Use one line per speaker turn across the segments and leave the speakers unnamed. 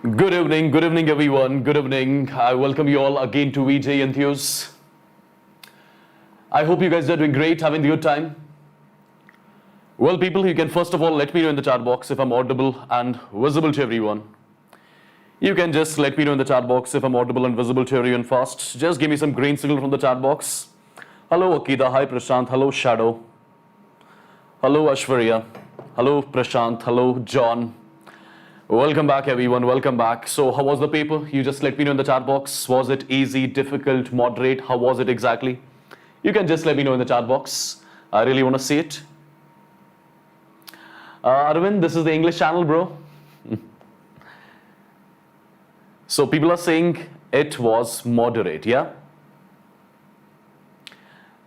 Good evening everyone, good evening. I welcome you all again to JEE Enthuse. I hope you guys are doing great, having a good time. Well people, you can first of all let me know in the chat box if I'm audible and visible to everyone. You can just let me know in the chat box if I'm audible and visible to everyone fast. Just give me some green signal from the chat box. Hello Akida, hi Prashant, hello Shadow. Hello Ashwarya, hello Prashant, hello John. Welcome back everyone, welcome back. So how was the paper? You just let me know in the chat box. Was it easy, difficult, moderate? How was it exactly? You can just let me know in the chat box. I really want to see it. Arvind, this is the English channel, bro. So people are saying it was moderate, yeah?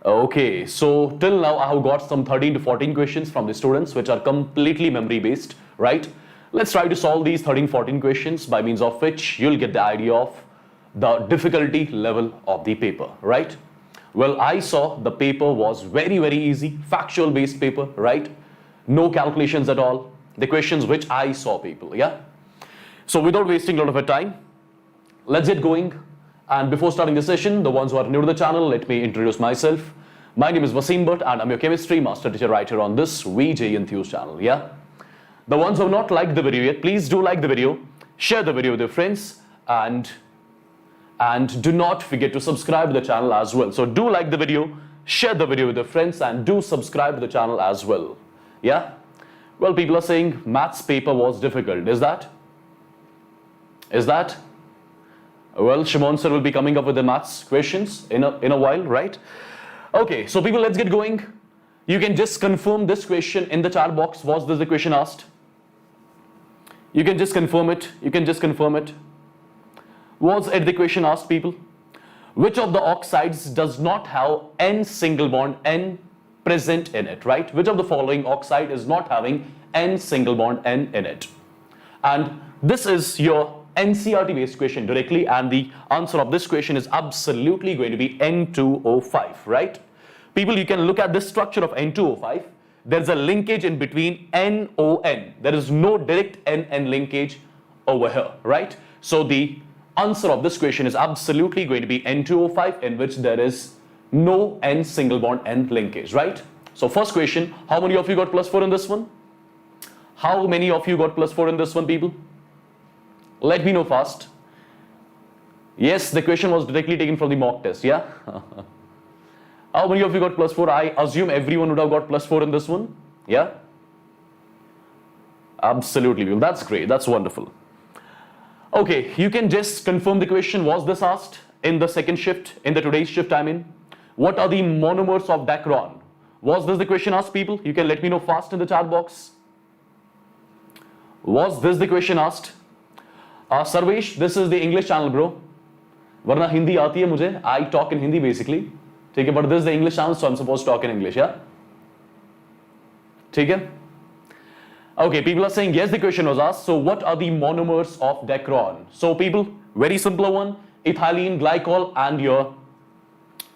Okay, so till now I have got some 13 to 14 questions from the students which are completely memory based, right? Let's try to solve these 13-14 questions by means of which you'll get the idea of the difficulty level of the paper, right? Well, I saw the paper was very easy, factual based paper, right? No calculations at all. The questions which I saw people, yeah? So without wasting a lot of our time, let's get going. And before starting the session, the ones who are new to the channel, let me introduce myself. My name is Wasim Bhatt and I'm your chemistry master teacher right here on this JEE Enthuse channel, yeah? The ones who have not liked the video yet, please do like the video, share the video with your friends, and do not forget to subscribe to the channel as well. So do like the video, share the video with your friends, and do subscribe to the channel as well. Yeah? Well, people are saying maths paper was difficult. Is that? Well, Shimon sir will be coming up with the maths questions in a while, right? Okay, so people, let's get going. You can just confirm this question in the chat box. Was this the question asked? You can just confirm it. Was it the question asked, people? Which of the oxides does not have N single bond N present in it, right? Which of the following oxide is not having N single bond N in it? And this is your NCERT based question directly, and the answer of this question is absolutely going to be N2O5, right? People, you can look at this structure of N2O5. There's a linkage in between NON. There is no direct NN linkage over here, right? So the answer of this question is absolutely going to be N2O5, in which there is no N single bond N linkage, right? So first question, how many of you got +4 in this one? How many of you got +4 in this one, people? Let me know fast. Yes, the question was directly taken from the mock test, yeah? How many of you got +4? I assume everyone would have got +4 in this one. Yeah? Absolutely. Well, that's great. That's wonderful. Okay, you can just confirm the question. Was this asked in the second shift, in the today's shift I mean? What are the monomers of Dacron? Was this the question asked, people? You can let me know fast in the chat box. Was this the question asked? Sarvesh, this is the English channel, bro. Varna Hindi aati hai mujhe. I talk in Hindi basically. Okay, but this is the English channel, so I'm supposed to talk in English, yeah? Okay? Okay, people are saying yes, the question was asked. So what are the monomers of Dacron? So people, very simple one, ethylene glycol and your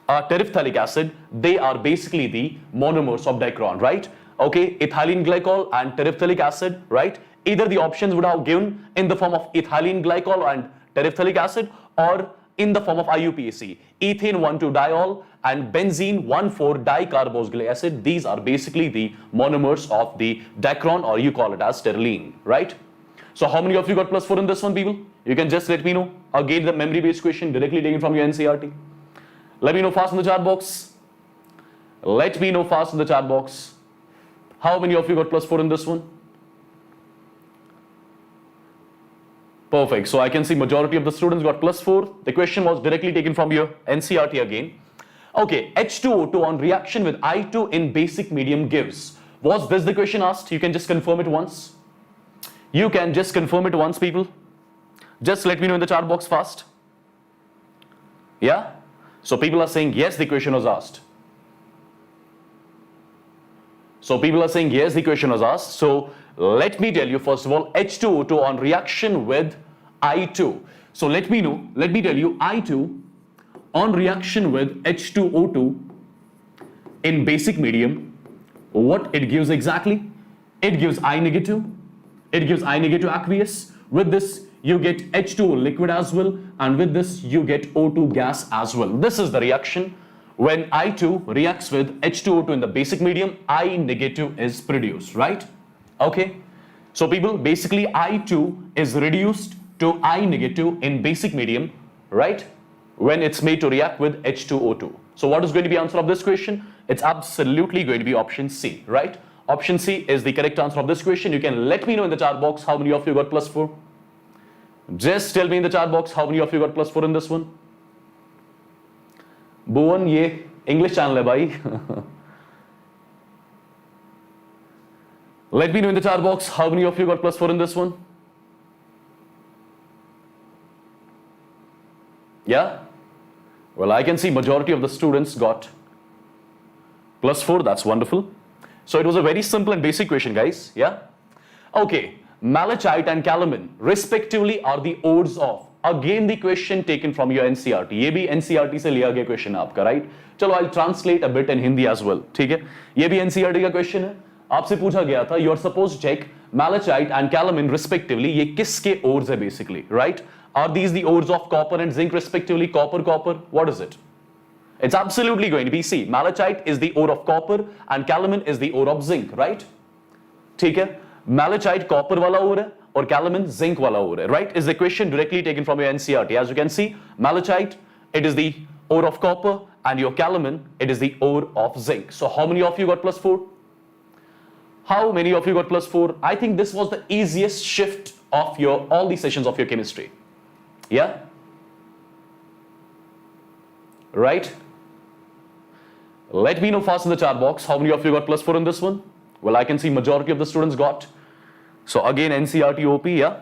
terephthalic acid, they are basically the monomers of Dacron, right? Okay, ethylene glycol and terephthalic acid, right? Either the options would have given in the form of ethylene glycol and terephthalic acid, or in the form of IUPAC, ethane 1,2-diol and benzene 1,4-dicarboxylic acid. These are basically the monomers of the Dacron, or you call it as terylene, right? So how many of you got +4 in this one, people? You can just let me know. Again, the memory based question directly taken from your NCERT. Let me know fast in the chat box. Let me know fast in the chat box. How many of you got +4 in this one? Perfect. So I can see majority of the students got +4. The question was directly taken from your NCERT again. Okay, H2O2 on reaction with I2 in basic medium gives. Was this the question asked? You can just confirm it once. You can just confirm it once, people. Just let me know in the chat box fast. Yeah? So people are saying yes, the question was asked. So people are saying yes, the question was asked. So let me tell you first of all, H2O2 on reaction with I2. So let me tell you I2 on reaction with H2O2 in basic medium, what it gives exactly? It gives I negative aqueous. With this, you get H2O liquid as well, and with this you get O2 gas as well. This is the reaction. When I2 reacts with H2O2 in the basic medium, I negative is produced, right? Okay. So people, basically I2 is reduced to I negative in basic medium, right? When it's made to react with H2O2. So what is going to be the answer of this question? It's absolutely going to be option C, right? Option C is the correct answer of this question. You can let me know in the chat box how many of you got +4. Just tell me in the chat box how many of you got +4 in this one. Bhuvan, ye English channel hai bhai. Let me know in the chat box how many of you got +4 in this one. Yeah? Well, I can see majority of the students got +4. That's wonderful. So it was a very simple and basic question, guys. Yeah? Okay. Malachite and calamine respectively are the ores of. Again the question taken from your NCERT. ये भी NCERT से लिया गया question है आपका, right? चलो I'll translate a bit in Hindi as well. ठीक है? ये भी NCERT का question है. आपसे पूछा गया था, you are supposed to check malachite and calamine respectively. ये किसके ores है basically, right? Are these the ores of copper and zinc respectively? Copper. What is it? It's absolutely going to be C. Malachite is the ore of copper and calamine is the ore of zinc, right? ठीक है? Malachite copper वाला ore है और calamine zinc वाला ore है, right? Is the question directly taken from your NCERT. As you can see, malachite, it is the ore of copper, and your calamine, it is the ore of zinc. So how many of you got +4? How many of you got +4? I think this was the easiest shift of your all the sessions of your chemistry. Yeah? Right? Let me know fast in the chat box how many of you got +4 in this one. Well, I can see majority of the students got. So again, NCERT OP, yeah?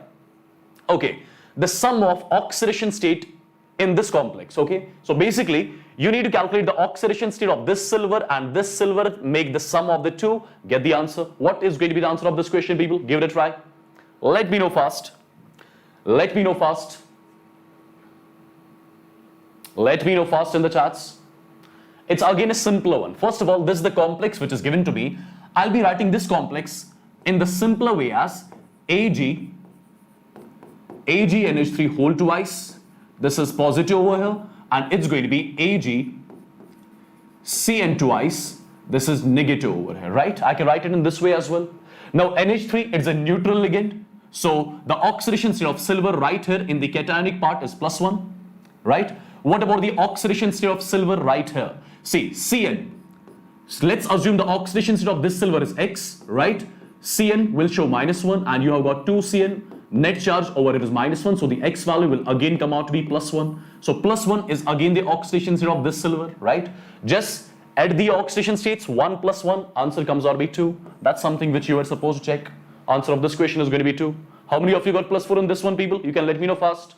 Okay, the sum of oxidation state in this complex, okay? So basically, you need to calculate the oxidation state of this silver and this silver, make the sum of the two, get the answer. What is going to be the answer of this question, people? Give it a try. Let me know fast. Let me know fast. Let me know fast in the chats. It's again a simpler one. First of all, this is the complex which is given to me. I'll be writing this complex in the simpler way as AgNH3 whole twice. This is positive over here, and it's going to be AgCN twice. This is negative over here, right? I can write it in this way as well. Now NH3, it's a neutral ligand. So the oxidation state of silver right here in the cationic part is +1, right? What about the oxidation state of silver right here? See, Cn. So let's assume the oxidation state of this silver is X, right? Cn will show -1, and you have got 2Cn. Net charge over it is -1, so the X value will again come out to be +1. So +1 is again the oxidation state of this silver, right? Just add the oxidation states, 1 + 1, answer comes out to be 2. That's something which you are supposed to check. Answer of this question is going to be 2. How many of you got +4 in this one, people? You can let me know fast.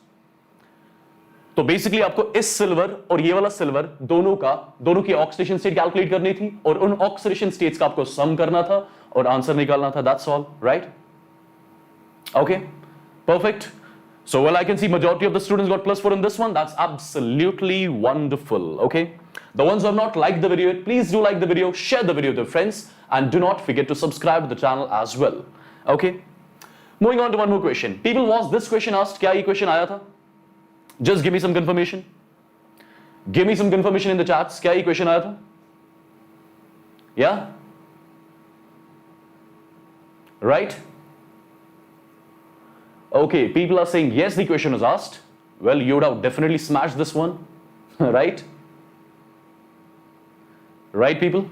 तो basically आपको इस silver और ये वाला silver दोनों की oxidation state calculate करनी थी और उन ऑक्सीडेशन स्टेट्स का आपको सम करना था और आंसर निकालना था. That's all, right? Okay, perfect. So well, I can see majority of the students got +4 in this one. That's absolutely wonderful. Okay, the ones who have not liked the video, please do like the video, share the video with your friends, and do not forget to subscribe to the channel as well. Okay, moving on to one more question. People, was this question asked? क्या ये question आया था? Just give me some confirmation. Give me some confirmation in the chats. क्या ये question आया था? Yeah, right? Okay, people are saying yes, the question was asked. Well, you would have definitely smashed this one, right? Right, people?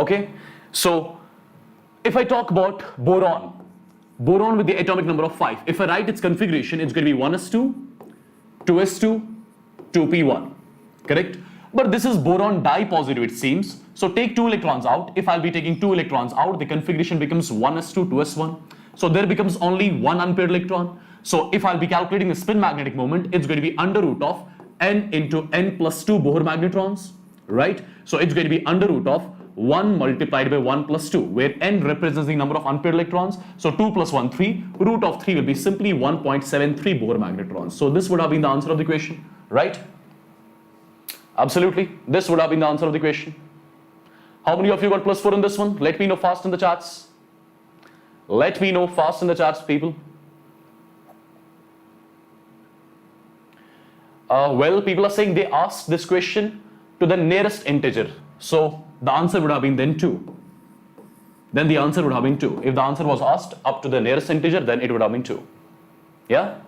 Okay, so if I talk about boron with the atomic number of 5, if I write its configuration, it's going to be 1s2, 2s2, 2p1, correct? But this is boron dipositive, it seems. So take 2 electrons out. If I'll be taking 2 electrons out, the configuration becomes 1s2, 2s1. So there becomes only 1 unpaired electron. So if I'll be calculating the spin magnetic moment, it's going to be under root of n into n plus 2 Bohr magnetrons, right? So it's going to be under root of 1 multiplied by 1 plus 2, where n represents the number of unpaired electrons. So 2 plus 1, 3. Root of 3 will be simply 1.73 Bohr magnetrons. So this would have been the answer of the question, right? Absolutely, this would have been the answer of the question. How many of you got +4 in this one? Let me know fast in the chats. Let me know fast in the chats, people. Well, people are saying they asked this question to the nearest integer. So the answer would have been then 2. Then the answer would have been 2. If the answer was asked up to the nearest integer, then it would have been 2. Yeah?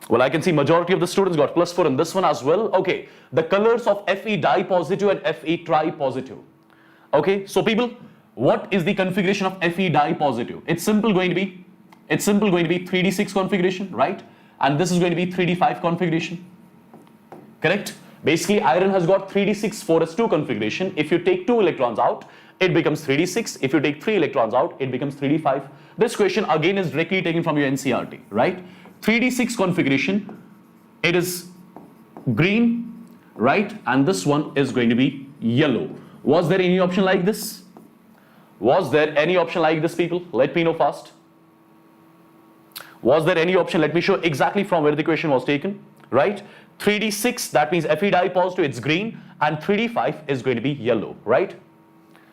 Well, I can see majority of the students got +4 in this one as well. Okay, the colors of Fe di positive and Fe tri positive. Okay, so people, what is the configuration of Fe di positive? It's simple going to be 3d6 configuration, right? And this is going to be 3d5 configuration. Correct? Basically, iron has got 3d6 4s2 configuration. If you take 2 electrons out, it becomes 3d6. If you take 3 electrons out, it becomes 3d5. This question again is directly taken from your NCERT, right? 3d6 configuration, it is green, right? And this one is going to be yellow. Was there any option like this? Was there any option like this, people? Let me know fast. Was there any option? Let me show exactly from where the question was taken, right? 3d6, that means Fe di positive, it's green, and 3d5 is going to be yellow, right?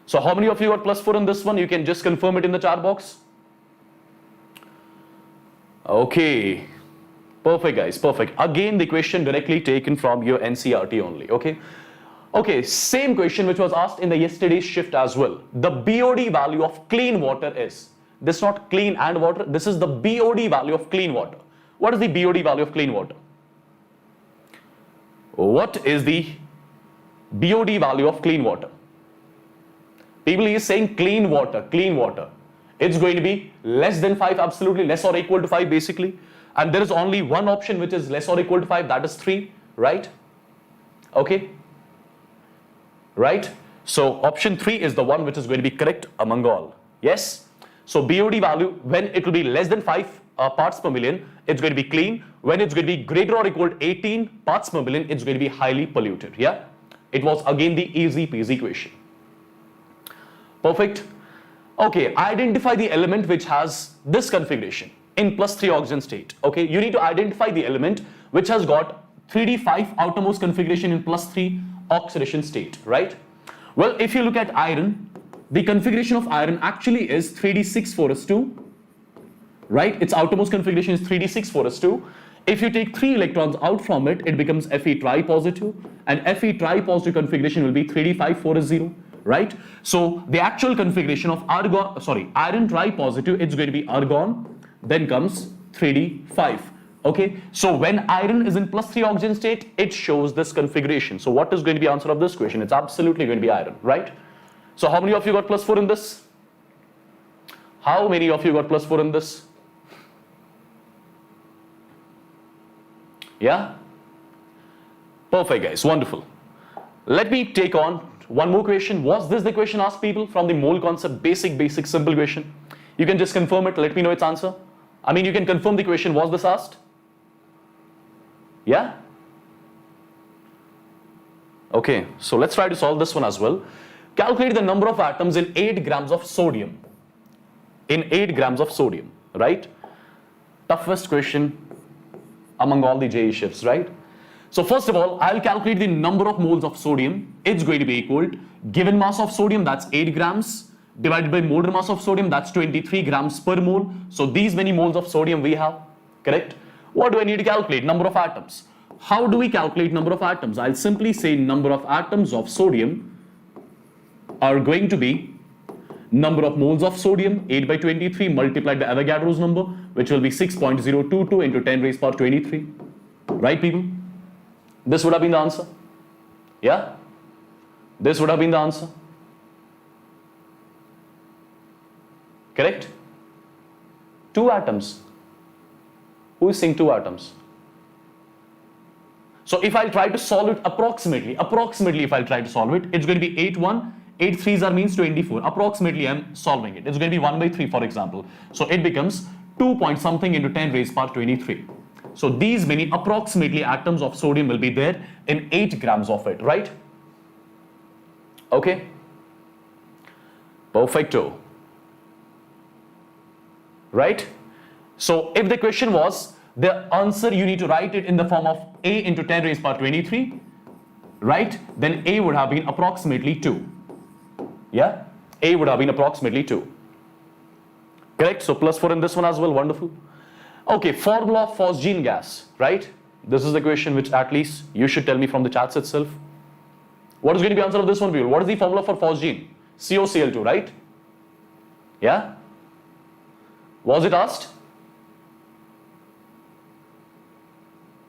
So how many of you got +4 in this one? You can just confirm it in the chat box. Okay, perfect guys, perfect. Again, the question directly taken from your NCERT only, okay? Okay, same question which was asked in the yesterday's shift as well. The BOD value of clean water is, this is not clean and water, this is the BOD value of clean water. What is the BOD value of clean water? What is the BOD value of clean water? People is saying clean water, clean water. It's going to be less than 5, absolutely, less or equal to 5 basically. And there is only one option which is less or equal to 5, that is 3, right? Okay. Right? So option 3 is the one which is going to be correct among all. Yes? So BOD value, when it will be less than 5 parts per million, it's going to be clean. When it's going to be greater or equal to 18 parts per million, it's going to be highly polluted. Yeah? It was again the easy peasy question. Perfect. Okay, identify the element which has this configuration in +3 oxygen state. Okay, you need to identify the element which has got 3d5 outermost configuration in +3 oxidation state, right? Well, if you look at iron, the configuration of iron actually is 3d6 4s2, right? Its outermost configuration is 3d6 4s2. If you take 3 electrons out from it, it becomes Fe tri positive, and Fe tri positive configuration will be 3d5 4s0. Right? So the actual configuration of iron tri positive, it's going to be argon, then comes 3d5. Okay, so when iron is in +3 oxygen state, it shows this configuration. So what is going to be answer of this question? It's absolutely going to be iron, right? So how many of you got +4 in this? How many of you got +4 in this? Yeah? Perfect guys, wonderful. Let me take on one more question. Was this the question asked, people, from the mole concept? Basic, simple question. You can just confirm it. Let me know its answer. I mean, you can confirm the question. Was this asked? Yeah? Okay, so let's try to solve this one as well. Calculate the number of atoms in 8 grams of sodium. In 8 grams of sodium, right? Toughest question among all the JEE shifts, right? So first of all, I'll calculate the number of moles of sodium. It's going to be equal to given mass of sodium, that's 8 grams, divided by molar mass of sodium, that's 23 grams per mole. So these many moles of sodium we have, correct? What do I need to calculate? Number of atoms. How do we calculate number of atoms? I'll simply say number of atoms of sodium are going to be number of moles of sodium, 8 by 23 multiplied by Avogadro's number, which will be 6.022 into 10 raised power 23. Right, people? This would have been the answer. Yeah? This would have been the answer. Correct? 2 atoms. Who is saying 2 atoms? So if I'll try to solve it approximately if I'll try to solve it, it's going to be 8 1, 8 3s are means 24. Approximately I'm solving it. It's going to be 1 by 3 for example. So it becomes 2 point something into 10 raised power 23. So these many approximately atoms of sodium will be there in 8 grams of it, right? Okay. Perfecto. Right? So if the question was, the answer you need to write it in the form of A into 10 raised power 23, right? Then A would have been approximately 2. Yeah? A would have been approximately 2. Correct? So +4 in this one as well, wonderful. Okay, formula of phosgene gas, right? This is the question which at least you should tell me from the chats itself. What is going to be the answer of this one, people? What is the formula for phosgene? COCl2, right? Yeah? Was it asked?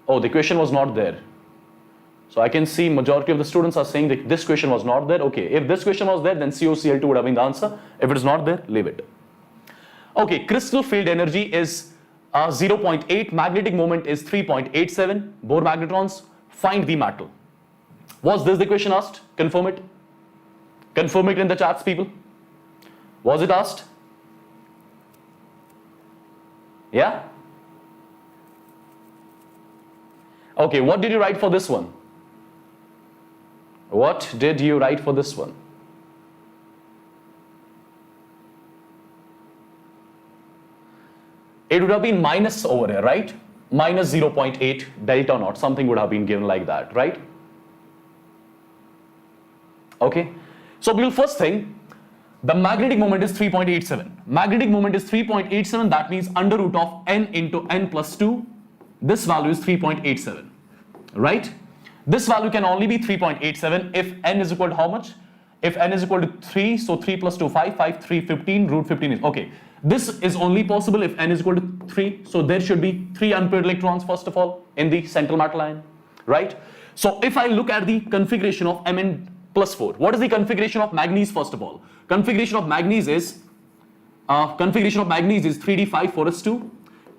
Oh, the question was not there. So I can see majority of the students are saying that this question was not there. Okay, if this question was there, then COCl2 would have been the answer. If it is not there, leave it. Okay, crystal field energy is 0.8, magnetic moment is 3.87, Bohr magnetrons. Find the metal. Was this the question asked? Confirm it. Confirm it in the chats, people. Was it asked? Yeah? Okay, what did you write for this one? What did you write for this one? It would have been minus over here, right? Minus 0.8 delta naught, something would have been given like that, right? Okay, so we'll first thing, the magnetic moment is 3.87. Magnetic moment is 3.87, that means under root of n into n plus 2, this value is 3.87, right? This value can only be 3.87 if n is equal to how much? If n is equal to 3, so 3 plus 2, 5, 5, 3, 15, root 15 is, okay. This is only possible if n is equal to 3, so there should be 3 unpaired electrons first of all in the central metal ion, right? So if I look at the configuration of Mn plus 4, what is the configuration of manganese first of all? Configuration of manganese is 3d5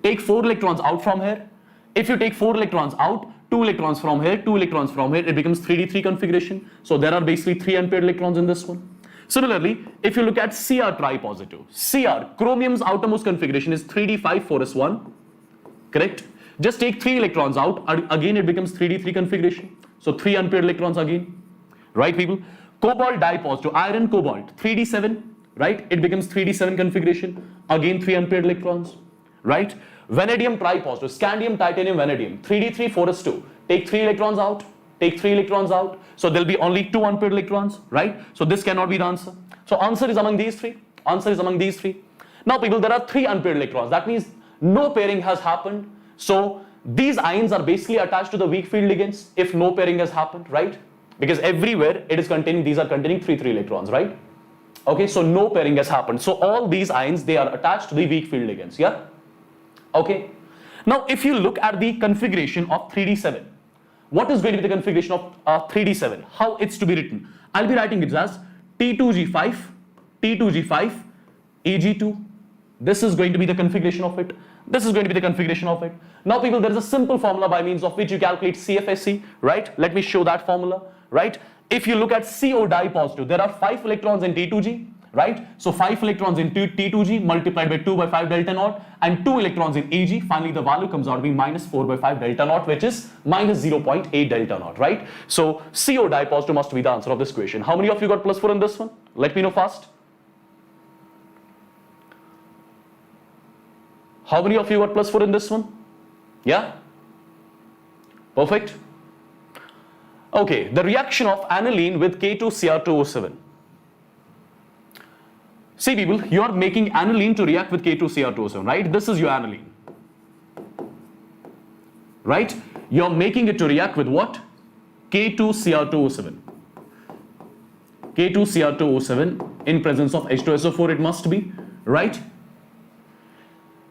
Take 4 electrons out from here. If you take 4 electrons out, 2 electrons from here, 2 electrons from here, it becomes 3d3 configuration. So there are basically 3 unpaired electrons in this one. Similarly, if you look at Cr tripositive, Cr, chromium's outermost configuration is 3d5 correct? Just take 3 electrons out, again it becomes 3d3 configuration. So 3 unpaired electrons again, right people? Cobalt dipositive, iron cobalt, 3d7, right? It becomes 3d7 configuration, again 3 unpaired electrons, right? Vanadium tripositive, scandium, titanium, vanadium, 3d3 Take 3 electrons out, take 3 electrons out, so there'll be only 2 unpaired electrons, right? So this cannot be the answer. So answer is among these 3. Answer is among these 3. Now people, there are 3 unpaired electrons. That means no pairing has happened. So these ions are basically attached to the weak field ligands if no pairing has happened, right? Because everywhere it is containing, these are containing 3 electrons, right? Okay, so no pairing has happened. So all these ions, they are attached to the weak field ligands, yeah? Okay. Now if you look at the configuration of 3d7, what is going to be the configuration of 3d7? How it's to be written? I'll be writing it as T2G5, T2G5, Ag2. This is going to be the configuration of it. This is going to be the configuration of it. Now people, there is a simple formula by means of which you calculate CFSE, right? Let me show that formula, right? If you look at CO dipositive, there are 5 electrons in T2G, right? So 5 electrons in T2G multiplied by 2 by 5 delta naught and 2 electrons in Ag. Finally, the value comes out to be minus 4 by 5 delta naught, which is minus 0.8 delta naught, right? So CO dipositive must be the answer of this question. How many of you got plus 4 in this one? Let me know fast. How many of you got plus 4 in this one? Yeah? Perfect. Okay, the reaction of aniline with K2Cr2O7. See people, you are making aniline to react with K2Cr2O7, right? This is your aniline, right? You are making it to react with what? K2Cr2O7. K2Cr2O7 in presence of H2SO4 it must be, right?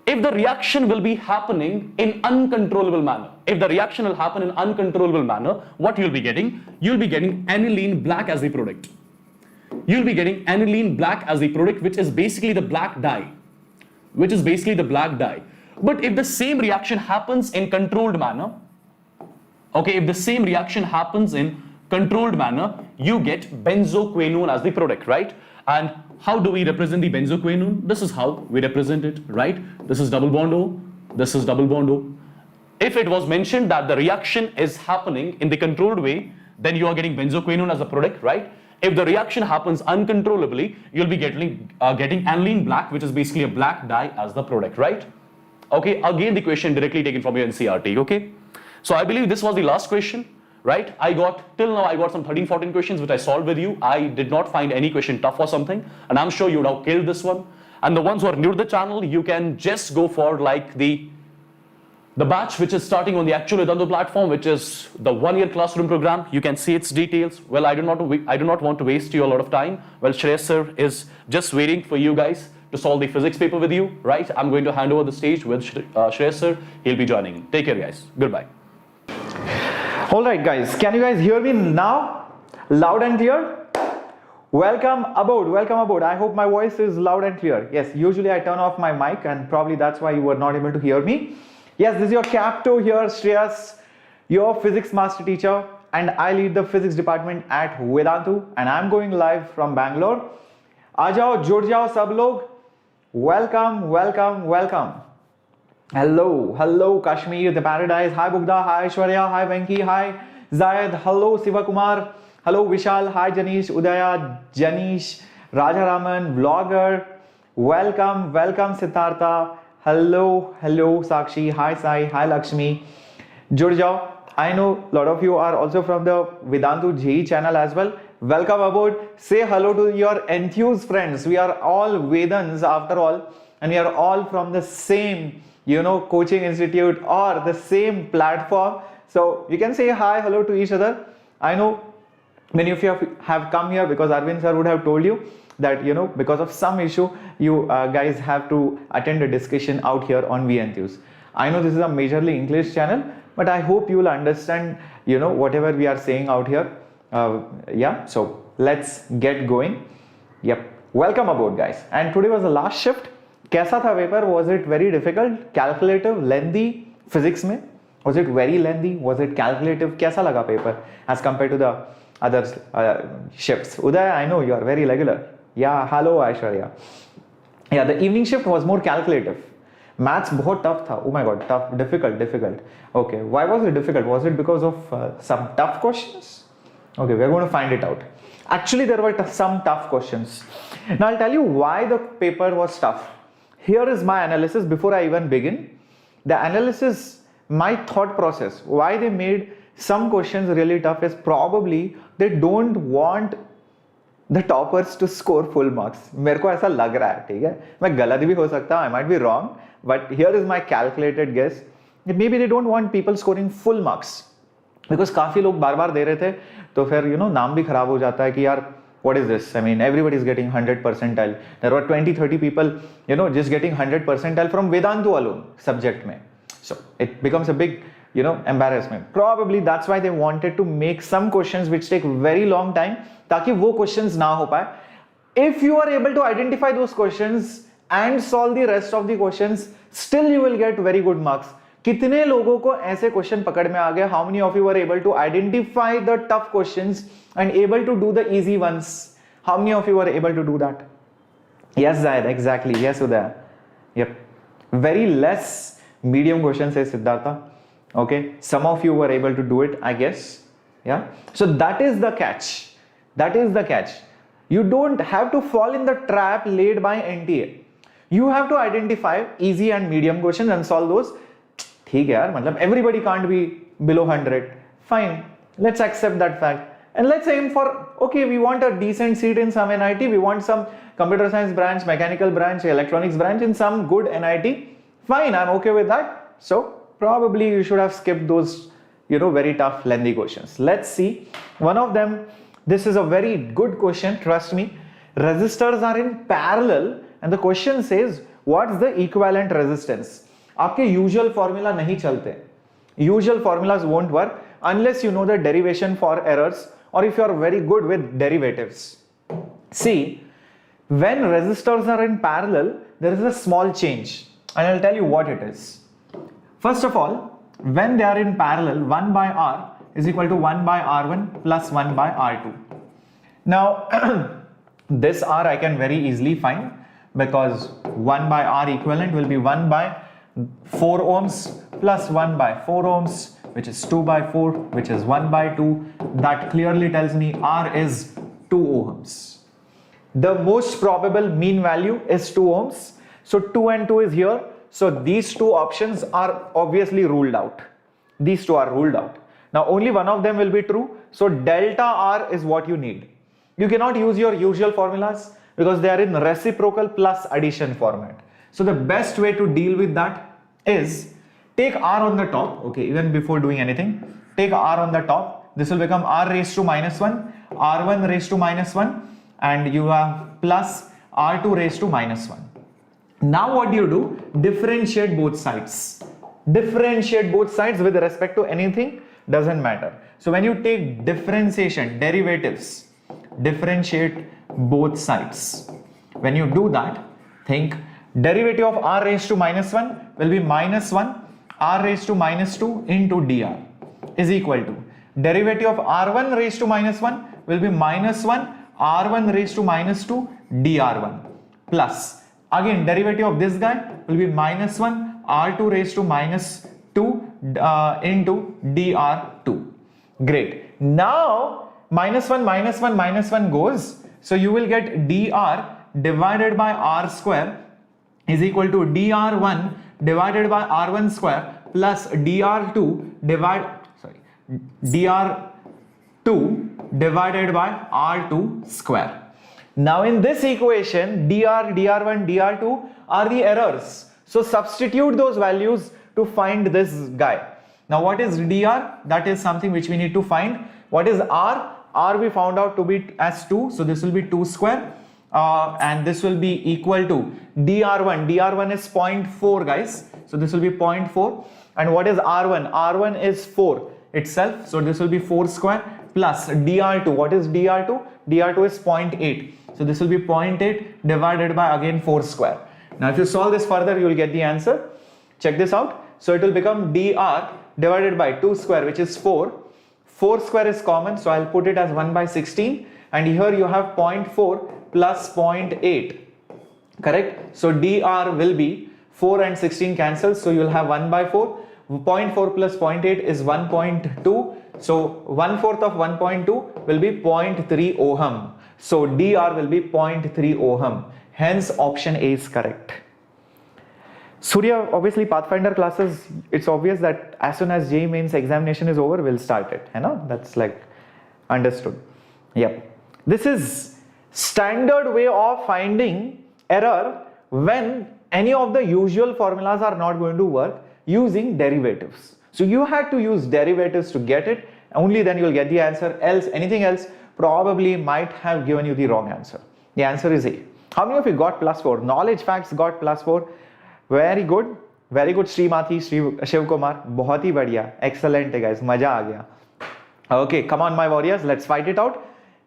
If the reaction will be happening in uncontrollable manner, if the reaction will happen in uncontrollable manner, what you'll be getting? You'll be getting aniline black as the product. You'll be getting aniline black as the product, which is basically the black dye. Which is basically the black dye. But if the same reaction happens in controlled manner, okay, if the same reaction happens in controlled manner, you get benzoquinone as the product, right? And how do we represent the benzoquinone? This is how we represent it, right? This is double bond O, this is double bond O. If it was mentioned that the reaction is happening in the controlled way, then you are getting benzoquinone as a product, right? If the reaction happens uncontrollably, you'll be getting aniline black, which is basically a black dye as the product, right? Okay, again the question directly taken from your NCERT, okay? So I believe this was the last question, right? Till now I got some 13-14 questions which I solved with you. I did not find any question tough or something, and I'm sure you would have killed this one. And the ones who are new to the channel, you can just go for like the batch which is starting on the actual Vedantu platform, which is the 1-year classroom program. You can see its details. Well, I do not want to waste you a lot of time. Well, Shreyas sir is just waiting for you guys to solve the physics paper with you, right? I'm going to hand over the stage with Shreyas sir. He'll be joining in. Take care, guys. Goodbye.
All right, guys. Can you guys hear me now? Loud and clear? Welcome aboard. Welcome aboard. I hope my voice is loud and clear. Yes, usually I turn off my mic and probably that's why you were not able to hear me. Yes, this is your Capto here, Shreyas, your physics master teacher, and I lead the physics department at Vedantu, and I'm going live from Bangalore. आ जाओ, जुड़ जाओ सब लोग. Welcome, welcome, welcome. Hello, hello Kashmir, the paradise. Hi Bugda, hi Aishwarya, hi Venki, hi Zayed, hello Sivakumar, hello Vishal, hi Janish, Udaya, Janish, Rajaraman, vlogger. Welcome, welcome Siddhartha. Hello, hello Sakshi, hi Sai, hi Lakshmi. Jud jao. I know a lot of you are also from the Vedantu JEE channel as well. Welcome aboard. Say hello to your enthused friends. We are all Vedans after all, and we are all from the same, coaching institute or the same platform. So you can say hi, hello to each other. I know many of you have come here because Arvind sir would have told you that, because of some issue, you guys have to attend a discussion out here on JEE Enthuse. I know this is a majorly English channel, but I hope you will understand, whatever we are saying out here. Yeah, so let's get going. Yep, welcome aboard, guys. And today was the last shift. Kaisa tha paper? Was it very difficult, calculative, lengthy? Physics mein? Was it very lengthy? Was it calculative? Kaisa laga paper as compared to the other shifts? Uday, I know you are very regular. Yeah, hello Aishwarya. Yeah, the evening shift was more calculative. Maths बहुत tough tha. Oh my god, tough, difficult. Okay, why was it difficult? Was it because of some tough questions? Okay, we're going to find it out. Actually, there were some tough questions. Now I'll tell you why the paper was tough. Here is my analysis before I even begin. The analysis, my thought process, why they made some questions really tough is probably they don't want the toppers to score full marks. मेरे को ऐसा लग रहा है, ठीक है? मैं गलत भी हो सकता हूँ, I might be wrong, but here is my calculated guess. Maybe they don't want people scoring full marks, because काफी लोग बार-बार दे रहे थे, तो फिर नाम भी खराब हो जाता है कि यार what is this? I mean, everybody is getting 100 percentile. There were 20-30 people, just getting 100 percentile from Vedantu alone subject में. So it becomes a big, embarrassment. Probably that's why they wanted to make some questions which take very long time, ताकि वो questions ना हो पाए. If you are able to identify those questions and solve the rest of the questions, still you will get very good marks. कितने लोगों को ऐसे question पकड़ में आ गए? How many of you were able to identify the tough questions and able to do the easy ones? How many of you were able to do that? Yes, Zayed, exactly. Yes, Uday. Yep. Very less medium questions, says Siddhartha. Okay, some of you were able to do it, I guess. Yeah. So that is the catch. That is the catch. You don't have to fall in the trap laid by NTA. You have to identify easy and medium questions and solve those. ठीक है यार, मतलब everybody can't be below 100. Fine, let's accept that fact. And let's aim for, okay, we want a decent seat in some NIT, we want some computer science branch, mechanical branch, electronics branch in some good NIT. Fine, I'm okay with that. So probably you should have skipped those, very tough, lengthy questions. Let's see. One of them, this is a very good question, trust me. Resistors are in parallel and the question says, what's the equivalent resistance? आपके usual formula नहीं चलते. Usual formulas won't work unless you know the derivation for errors or if you are very good with derivatives. See, when resistors are in parallel, there is a small change and I'll tell you what it is. First of all, when they are in parallel, 1 by R is equal to 1 by R1 plus 1 by R2. Now, this R I can very easily find because 1 by R equivalent will be 1 by 4 ohms plus 1 by 4 ohms, which is 2 by 4, which is 1 by 2. That clearly tells me R is 2 ohms. The most probable mean value is 2 ohms. So 2 and 2 is here. So these two options are obviously ruled out. These two are ruled out. Now only one of them will be true. So delta R is what you need. You cannot use your usual formulas because they are in reciprocal plus addition format. So the best way to deal with that is take r on the top, okay, even before doing anything, take r on the top. This will become r raised to minus 1, r1 raised to minus 1, and you have plus r2 raised to minus 1. Now what do? Differentiate both sides. Differentiate both sides with respect to anything, doesn't matter. So when you take differentiation, derivatives, differentiate both sides. When you do that, think derivative of r raised to minus 1 will be minus 1 r raised to minus 2 into dr is equal to derivative of r1 raised to minus 1 will be minus 1 r1 raised to minus 2 dr1 plus again derivative of this guy will be minus 1 r2 raised to minus 2 into dr2. Great. Now minus 1 goes, so you will get dr divided by r square is equal to dr1 divided by r1 square plus dr2 divided by r2 square. Now in this equation, dr, dr1, dr2 are the errors. So substitute those values to find this guy. Now what is dr? That is something which we need to find. What is r? R we found out to be as 2, so this will be 2 square. And this will be equal to dr1. dr1 is 0.4 guys, so this will be 0.4. And what is r1? r1 is 4 itself, so this will be 4 square plus dr2. What is dr2? dr2 is 0.8, so this will be 0.8 divided by again 4 square. Now if you solve this further, you will get the answer. Check this out. So it will become dr divided by 2 square, which is 4. 4 square is common, so I'll put it as 1 by 16, and here you have 0.4 plus 0.8, correct? So dr will be 4 and 16 cancels, so you will have 1 by 4. 0.4 plus 0.8 is 1.2, so 1/4 of 1.2 will be 0.3 ohm. So dr will be 0.3 ohm. Hence option A is correct. Surya, obviously Pathfinder classes, it's obvious that as soon as JEE Mains examination is over, we'll start it. You know, that's like understood. Yep. This is standard way of finding error when any of the usual formulas are not going to work using derivatives. So you had to use derivatives to get it, only then you'll get the answer, else anything else probably might have given you the wrong answer. The answer is A. How many of you got +4? Knowledge facts got +4. Very good Srimathi, Shiv Kumar, बहुत ही बढ़िया, excellent है guys, मजा आ गया. Okay, come on my warriors, let's fight it out.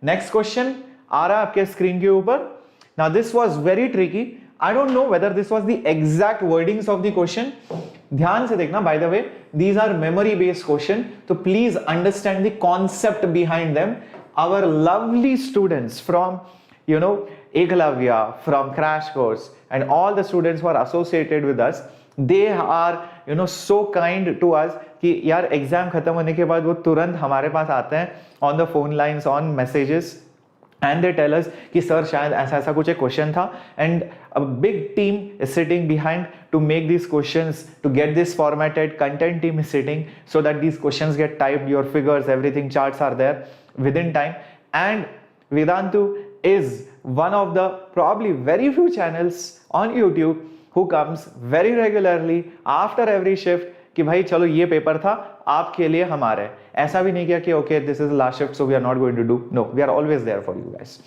Next question आ रहा है आपके screen के ऊपर. Now this was very tricky. I don't know whether this was the exact wordings of the question. ध्यान से देखना, by the way, these are memory based question, so please understand the concept behind them. Our lovely students from Eklavya, from Crash Course, and all the students who are associated with us, they are so kind to us कि यार exam खत्म होने के बाद वो तुरंत हमारे पास आते हैं on the phone lines, on messages, and they tell us कि सर शायद ऐसा ऐसा कुछ एक क्वेश्चन था, and a big team is sitting behind to make these questions, to get this formatted. Content team is sitting so that these questions get typed, your figures, everything, charts are there within time. And Vedantu is one of the probably very few channels on YouTube who comes very regularly after every shift कि भाई चलो ये paper था आपके लिए हमारे, ऐसा भी नहीं किया कि okay this is the last shift so we are not going to do. No, we are always there for you guys.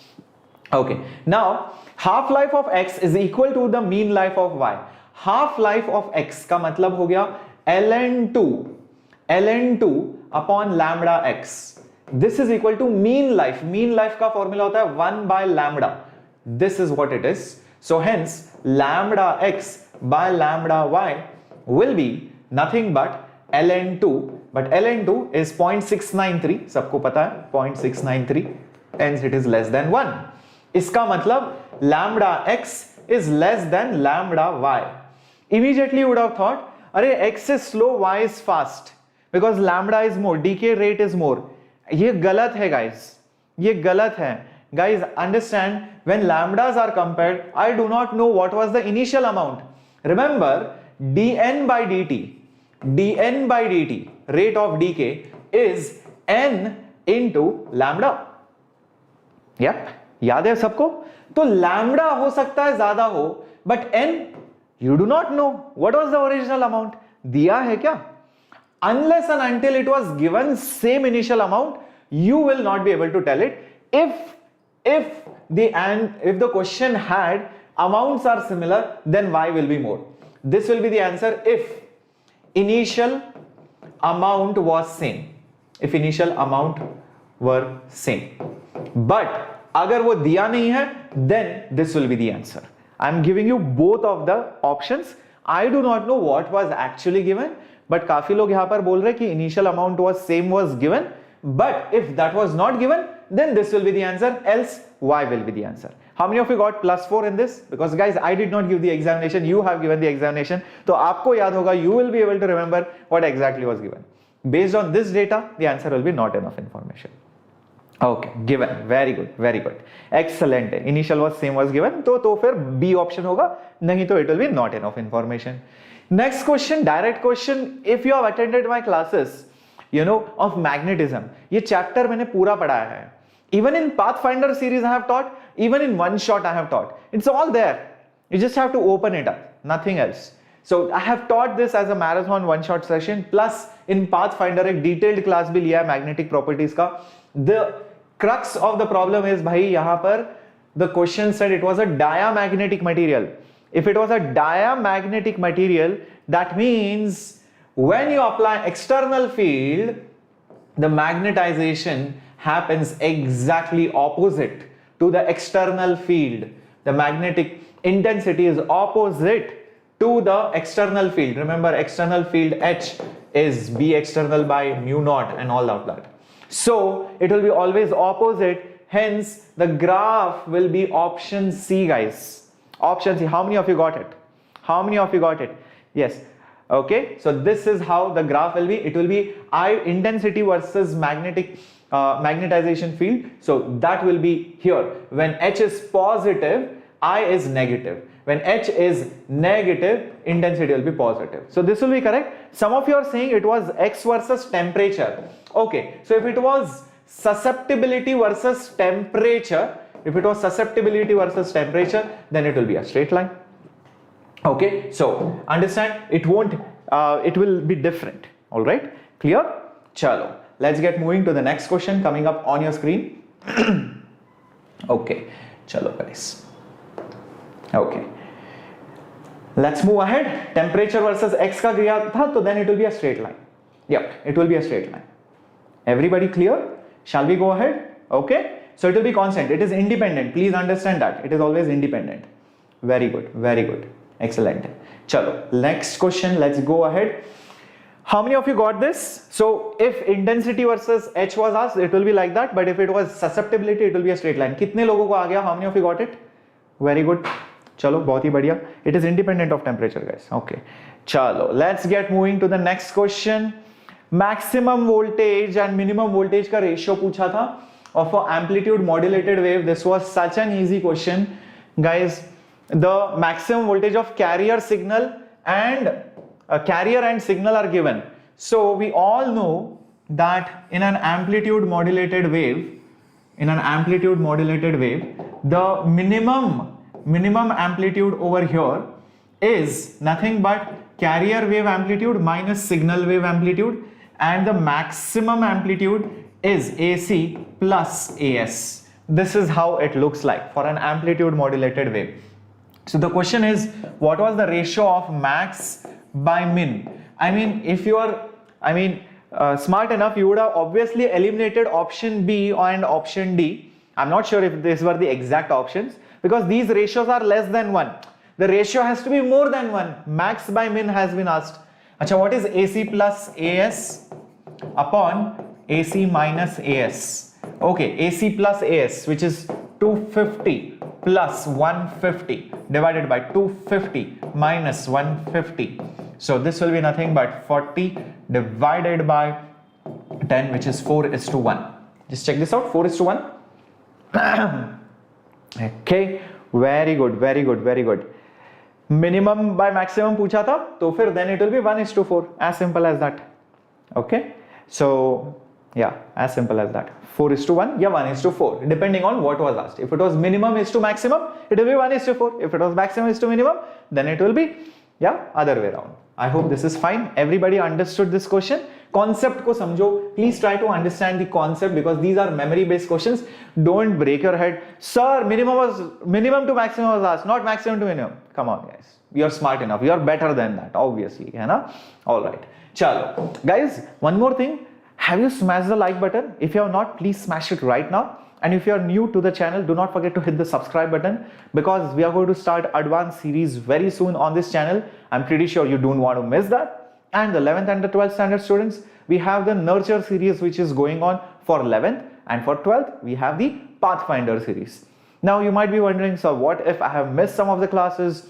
Okay, now half life of x is equal to the mean life of y. Half life of x का मतलब हो गया ln2 upon lambda x. This is equal to mean life. Mean life का formula होता है 1 by lambda. This is what it is. So hence lambda x by lambda y will be nothing but ln2, but ln2 is 0.693, सबको पता है 0.693, hence it is less than 1. इसका मतलब lambda x is less than lambda y. Immediately you would have thought, अरे x is slow, y is fast, because lambda is more, decay rate is more. ये गलत है guys, ये गलत है. Guys, understand, when lambdas are compared, I do not know what was the initial amount. Remember, dn by dt, rate of decay, is n into lambda. Yep, याद है सबको? तो लैम्बडा हो सकता है ज्यादा हो, but n you do not know what was the original amount. दिया है क्या? Unless and until it was given same initial amount, you will not be able to tell it. If the question had amounts are similar, then y will be more. This will be the answer if initial amount was same. If initial amount were same. But अगर वो दिया नहीं है, then this will be the answer. I am giving you both of the options. I do not know what was actually given, but काफी लोग यहाँ पर बोल रहे हैं कि initial amount was same was given, but if that was not given, then this will be the answer, else y will be the answer. How many of you got +4 in this? Because guys, I did not give the examination, you have given the examination, तो आपको याद होगा, you will be able to remember what exactly was given. Based on this data, the answer will be not enough information. Okay, given, very good, very good, excellent. Initial was same was given, तो फिर B option होगा, नहीं तो it will be not enough information. Next question, direct question. If you have attended my classes, you know, of magnetism, ये chapter मैंने पूरा पढ़ाया है. Even in Pathfinder series I have taught, even in one shot I have taught. It's all there. You just have to open it up, nothing else. So I have taught this as a marathon one shot session, plus in Pathfinder एक detailed class भी लिया है magnetic properties का. The crux of the problem is भाई यहाँ पर the question said it was a diamagnetic material. If it was a diamagnetic material, that means when you apply external field, the magnetization happens exactly opposite to the external field. The magnetic intensity is opposite to the external field. Remember, external field H is B external by mu naught and all of that. So it will be always opposite. Hence, the graph will be option C, guys. Option C. How many of you got it? How many of you got it? Yes. Okay. So this is how the graph will be. It will be I intensity versus magnetization field. So that will be here. When H is positive, I is negative. When H is negative, intensity will be positive. So this will be correct. Some of you are saying it was X versus temperature. Okay. So if it was susceptibility versus temperature, then it will be a straight line. Okay. So understand, it won't, it will be different. All right. Clear? Chalo. Let's get moving to the next question coming up on your screen. Okay. Chalo guys. Okay. Let's move ahead. Temperature versus X का दिया था, तो then it will be a straight line. Yep, it will be a straight line. Everybody clear? Shall we go ahead? Okay. So it will be constant. It is independent. Please understand that. It is always independent. Very good. Very good. Excellent. Chalo. Next question. Let's go ahead. How many of you got this? So if intensity versus H was asked, it will be like that. But if it was susceptibility, it will be a straight line. कितने लोगों को आ गया? How many of you got it? Very good. चलो बहुत ही बढ़िया. It is independent of temperature, guys. Okay. चलो. Let's get moving to the next question. Maximum voltage and minimum voltage का ratio पूछा था of an amplitude modulated wave. This was such an easy question, guys. The maximum voltage of carrier signal and carrier and signal are given. So we all know that in an amplitude modulated wave, the minimum amplitude over here is nothing but carrier wave amplitude minus signal wave amplitude, and the maximum amplitude is AC plus AS. This is how it looks like for an amplitude modulated wave. So the question is, what was the ratio of max by min? I mean, if you are, smart enough, you would have obviously eliminated option B and option D. I'm not sure if these were the exact options, because these ratios are less than 1. The ratio has to be more than 1. Max by min has been asked. Achha, what is AC plus AS upon AC minus AS? Okay, AC plus AS, which is 250 plus 150 divided by 250 minus 150. So this will be nothing but 40 divided by 10, which is 4:1. Just check this out, 4:1. Okay, very good, very good, very good. Minimum by maximum पूछा था, तो फिर then it will be 1:4. As simple as that. Okay, so Yeah, as simple as that. 4:1, yeah, 1:4, depending on what was asked. If it was minimum is to maximum, it will be 1:4. If it was maximum is to minimum, then it will be, yeah, other way around. I hope this is fine. Everybody understood this question. Concept ko samjho. Please try to understand the concept because these are memory based questions. Don't break your head. Sir, minimum to maximum was asked, not maximum to minimum. Come on, guys. You are smart enough. You are better than that, obviously. Hai na? All right. Chalo. Guys, one more thing. Have you smashed the like button? If you have not, please smash it right now. And if you are new to the channel, do not forget to hit the subscribe button because we are going to start advanced series very soon on this channel. I'm pretty sure you don't want to miss that. And the 11th and the 12th standard students, we have the nurture series which is going on for 11th, and for 12th we have the Pathfinder series. Now you might be wondering, so what if I have missed some of the classes?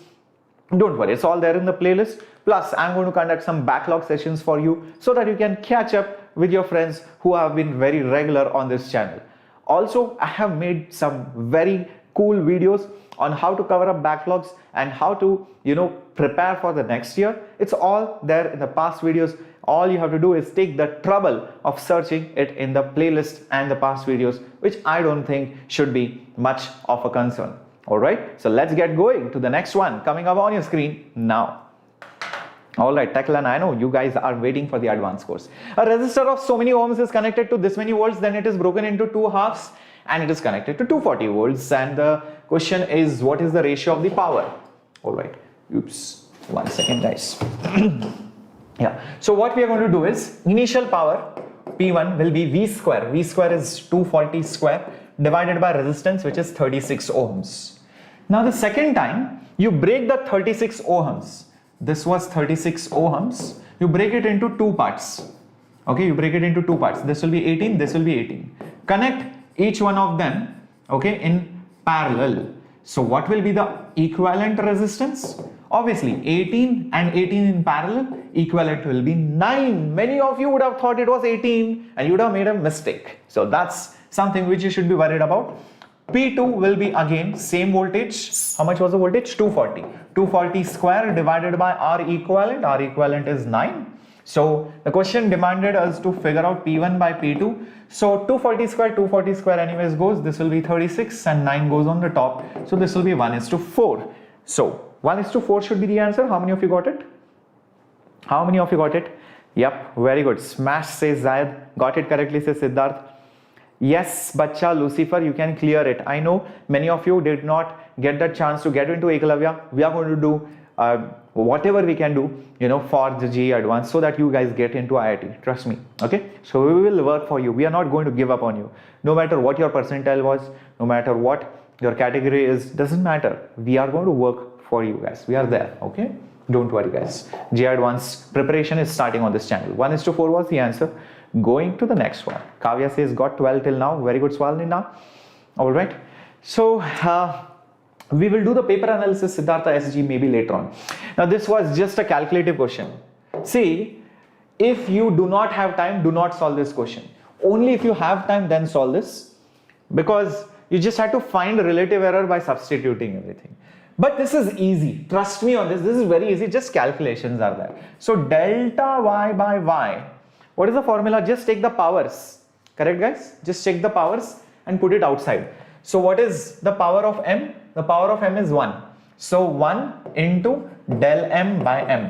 Don't worry, it's all there in the playlist. Plus, I'm going to conduct some backlog sessions for you so that you can catch up with your friends who have been very regular on this channel. Also, I have made some very cool videos on how to cover up backlogs and how to, prepare for the next year. It's all there in the past videos. All you have to do is take the trouble of searching it in the playlist and the past videos, which I don't think should be much of a concern. All right, so let's get going to the next one coming up on your screen now. All right, Teklan, I know you guys are waiting for the advanced course. A resistor of so many ohms is connected to this many volts, then it is broken into two halves and it is connected to 240 volts. And the question is, what is the ratio of the power? All right, oops, 1 second, guys. Yeah, so what we are going to do is initial power P1 will be V square. V square is 240 square divided by resistance, which is 36 ohms. Now the second time you break the 36 ohms. This was 36 ohms. You break it into two parts. Okay, you break it into two parts. This will be 18, this will be 18. Connect each one of them, okay, in parallel. So what will be the equivalent resistance? Obviously 18 and 18 in parallel, equivalent will be 9. Many of you would have thought it was 18 and you would have made a mistake. So that's something which you should be worried about. P2 will be again same voltage. How much was the voltage? 240. 240 square divided by R equivalent. R equivalent is 9. So the question demanded us to figure out P1 by P2. So 240 square anyways goes. This will be 36 and 9 goes on the top. So this will be 1:4. So 1:4 should be the answer. How many of you got it? How many of you got it? Yep, very good. Smash, says Zayed. Got it correctly, says Siddharth. Yes, Bacha, Lucifer, you can clear it. I know many of you did not get the chance to get into Eklavya. We are going to do whatever we can do, for the JEE Advanced so that you guys get into IIT. Trust me. Okay. So we will work for you. We are not going to give up on you. No matter what your percentile was, no matter what your category is, doesn't matter. We are going to work for you guys. We are there. Okay. Don't worry, guys. JEE Advanced preparation is starting on this channel. 1:4 was the answer. Going to the next one. Kavya says got 12 till now. Very good, Swalnina. All right. So we will do the paper analysis, Siddhartha SG, maybe later on. Now this was just a calculative question. See, if you do not have time, do not solve this question. Only if you have time, then solve this, because you just have to find relative error by substituting everything. But this is easy. Trust me on this. This is very easy. Just calculations are there. So delta y by y. What is the formula? Just take the powers. Correct, guys? Just check the powers and put it outside. So what is the power of m? The power of m is 1. So 1 into del m by m.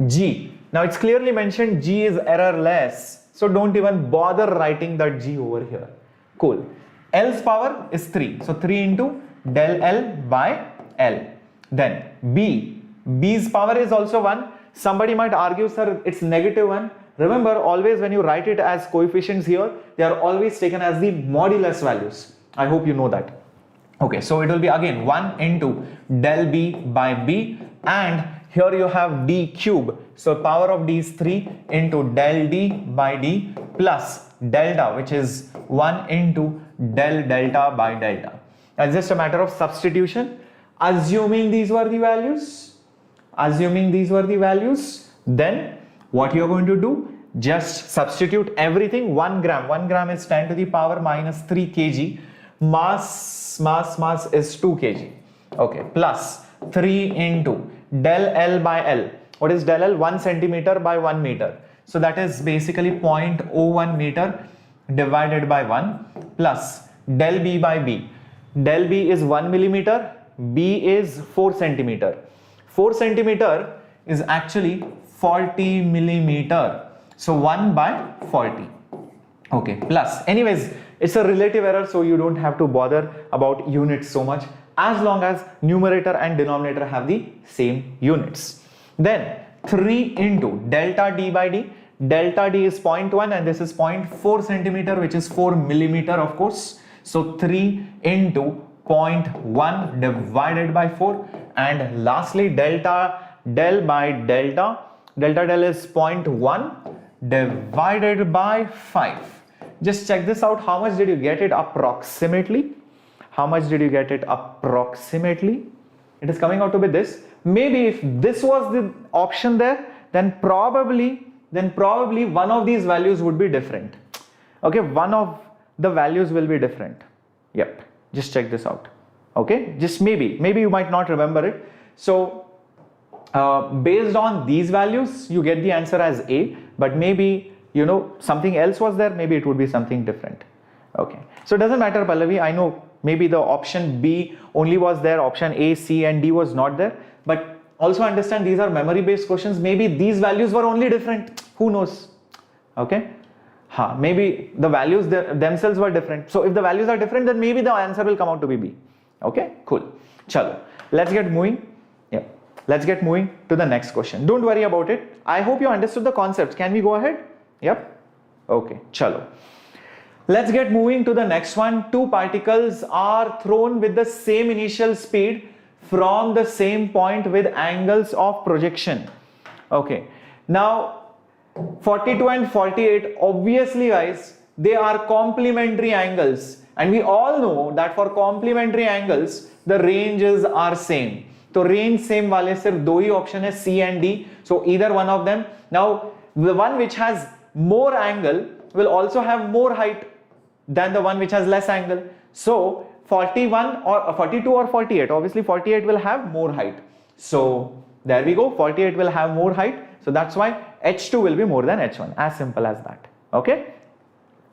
G. Now it's clearly mentioned G is errorless. So don't even bother writing that G over here. Cool. L's power is 3. So 3 into del L by L. Then B. B's power is also 1. Somebody might argue, sir, it's -1. Remember, always when you write it as coefficients here, they are always taken as the modulus values. I hope you know that. Okay, so it will be again 1 into del B by B, and here you have D cube. So power of D is 3 into del D by D plus delta, which is 1 into del delta by delta. It's just a matter of substitution. Assuming these were the values, then what you are going to do? Just substitute everything. 1 gram. 1 gram is 10 to the power minus 3 kg. Mass is 2 kg. Okay. Plus 3 into del L by L. What is del L? 1 centimeter by 1 meter. So that is basically 0.01 meter divided by 1 plus del B by B. Del B is 1 millimeter, B is 4 centimeter. 4 centimeter is actually 40 millimeter. So 1 by 40. Okay, plus. Anyways, it's a relative error, so you don't have to bother about units so much as long as numerator and denominator have the same units. Then 3 into delta D by D. Delta D is 0.1 and this is 0.4 centimeter, which is 4 millimeter, of course. So 3 into 0.1 divided by 4, and lastly delta del by delta. Delta del is 0.1 divided by 5. Just check this out. How much did you get it approximately? How much did you get it approximately? It is coming out to be this. Maybe if this was the option there, then probably one of these values would be different. Okay, one of the values will be different. Yep, just check this out. Okay, just maybe you might not remember it. So based on these values, you get the answer as A, but maybe something else was there, maybe it would be something different. Okay, so it doesn't matter, Pallavi. I know maybe the option B only was there, option A, C and D was not there, but also understand these are memory based questions. Maybe these values were only different, who knows? Okay, maybe the values themselves were different. So if the values are different, then maybe the answer will come out to be B. Okay, cool. Chalo, let's get moving. Yeah, let's get moving to the next question. Don't worry about it. I hope you understood the concepts. Can we go ahead? Yep. Okay, chalo. Let's get moving to the next one. Two particles are thrown with the same initial speed from the same point with angles of projection. Okay, now 42 and 48, obviously guys, they are complementary angles, and we all know that for complementary angles the ranges are same. So range same wale sirf do hi option hai, C and D. So either one of them. Now the one which has more angle will also have more height than the one which has less angle. So 41 or 42 or 48, obviously 48 will have more height. So there we go, 48 will have more height. So that's why H2 will be more than H1, as simple as that. Okay,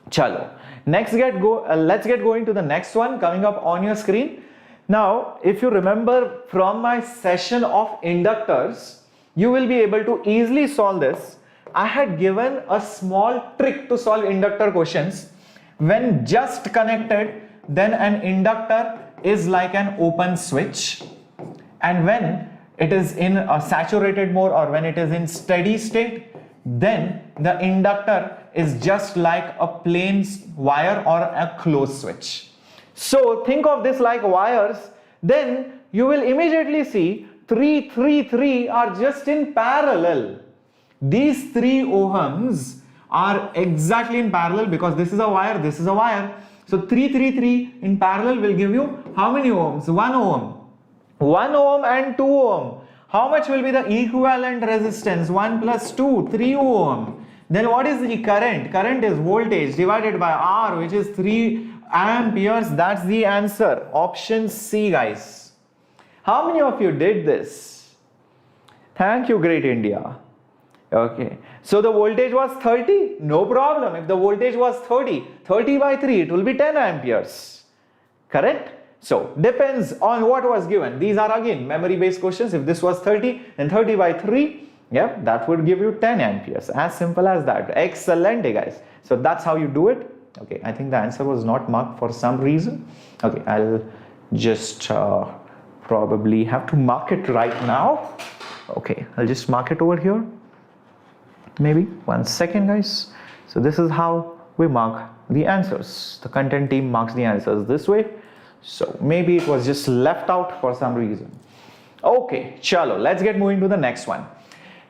chalo. Let's get going to the next one coming up on your screen. Now if you remember from my session of inductors, you will be able to easily solve this. I had given a small trick to solve inductor questions. When just connected, then an inductor is like an open switch, and when it is in a saturated mode or when it is in steady state, then the inductor is just like a plain wire or a closed switch. So think of this like wires, then you will immediately see 3, 3, 3 are just in parallel. These 3 ohms are exactly in parallel because this is a wire, this is a wire. So 3, 3, 3 in parallel will give you how many ohms? 1 ohm. 1 ohm and 2 ohm. How much will be the equivalent resistance? 1 plus 2, 3 ohm. Then what is the current? Current is voltage divided by R, which is 3 amperes. That's the answer. Option C, guys. How many of you did this? Thank you, great India. Okay, so the voltage was 30, no problem. If the voltage was 30 by 3, it will be 10 amperes. Correct? So depends on what was given. These are again memory based questions. If this was 30, then 30 by 3, yeah, that would give you 10 amperes. As simple as that. Excellent, guys. So that's how you do it. Okay, I think the answer was not marked for some reason. Okay, I'll just probably have to mark it right now. Okay, I'll just mark it over here. Maybe 1 second, guys. So this is how we mark the answers. The content team marks the answers this way. So maybe it was just left out for some reason. Okay, chalo, let's get moving to the next one.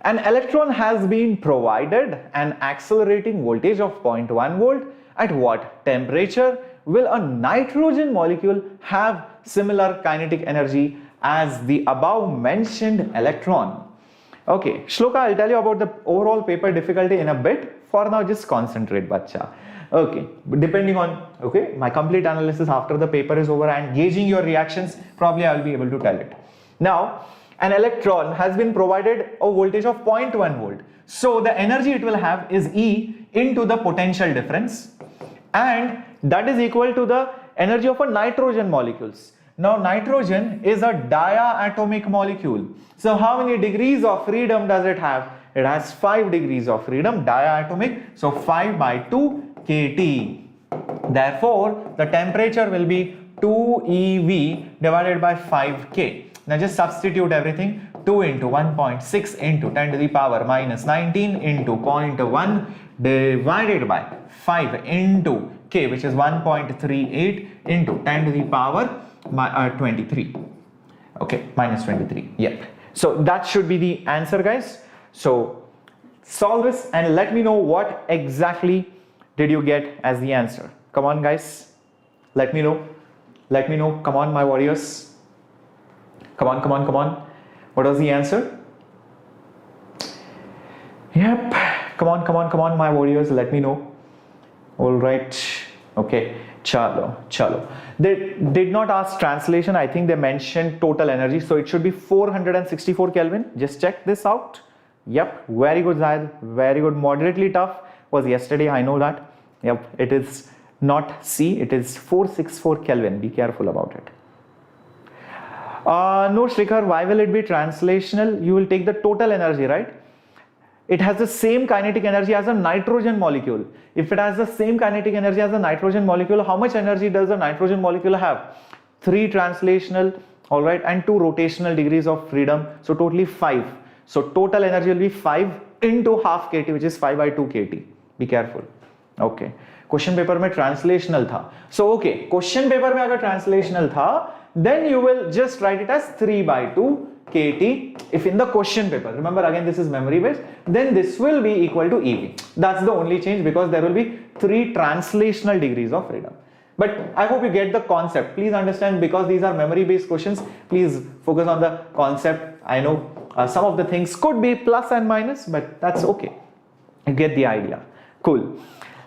An electron has been provided an accelerating voltage of 0.1 volt. At what temperature will a nitrogen molecule have similar kinetic energy as the above mentioned electron? Okay, Shloka, I'll tell you about the overall paper difficulty in a bit. For now, just concentrate, bacha. Okay, depending on my complete analysis after the paper is over and gauging your reactions, probably I'll be able to tell it. Now, an electron has been provided a voltage of 0.1 volt. So the energy it will have is E into the potential difference, and that is equal to the energy of a nitrogen molecules. Now nitrogen is a diatomic molecule. So how many degrees of freedom does it have? It has 5 degrees of freedom, diatomic. So 5 by 2 kT. Therefore, the temperature will be 2 EV divided by 5K. Now just substitute everything. 2 into 1.6 into 10 to the power minus 19 into 0.1 divided by 5 into K, which is 1.38 into 10 to the power 23. Okay, minus 23. Yep. So that should be the answer, guys. So solve this and let me know what exactly did you get as the answer. Come on, guys. Let me know. Let me know. Come on, my warriors. Come on, come on, come on. What was the answer? Yep. Come on, come on, come on, my warriors. Let me know. All right. Okay. Chalo, chalo. They did not ask translation. I think they mentioned total energy. So it should be 464 Kelvin. Just check this out. Yep. Very good, Zahid. Very good. Moderately tough was yesterday. I know that. Yep. It is not C. It is 464 Kelvin. Be careful about it. No, Srikhar, why will it be translational? You will take the total energy, right? It has the same kinetic energy as a nitrogen molecule. If it has the same kinetic energy as a nitrogen molecule, how much energy does a nitrogen molecule have? 3 translational, all right, and 2 rotational degrees of freedom. So totally 5. So total energy will be 5 into half kT, which is 5 by 2 kT. Be careful. Okay. Question paper में translational था. So okay, question paper में अगर translational था, then you will just write it as 3 by 2 kT. If in the question paper, remember again this is memory based, then this will be equal to EV. That's the only change, because there will be 3 translational degrees of freedom. But I hope you get the concept. Please understand, because these are memory based questions, please focus on the concept. I know some of the things could be plus and minus, but that's okay. You get the idea. Cool.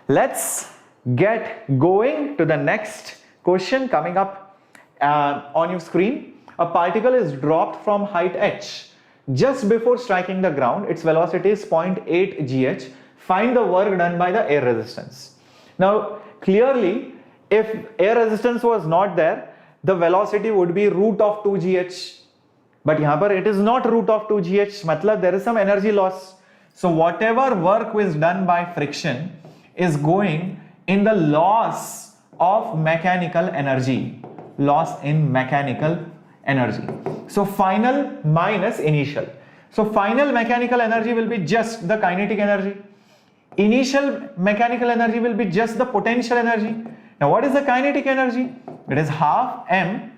Let's get going to the next question coming up on your screen. A particle is dropped from height h. Just before striking the ground, its velocity is 0.8 gh. Find the work done by the air resistance. Now, clearly, if air resistance was not there, the velocity would be root of 2 gh. But here it is not root of 2 gh. Matlab there is some energy loss. So whatever work was done by friction is going in the loss of mechanical energy. Loss in mechanical energy. So final minus initial. So final mechanical energy will be just the kinetic energy. Initial mechanical energy will be just the potential energy. Now what is the kinetic energy? It is half m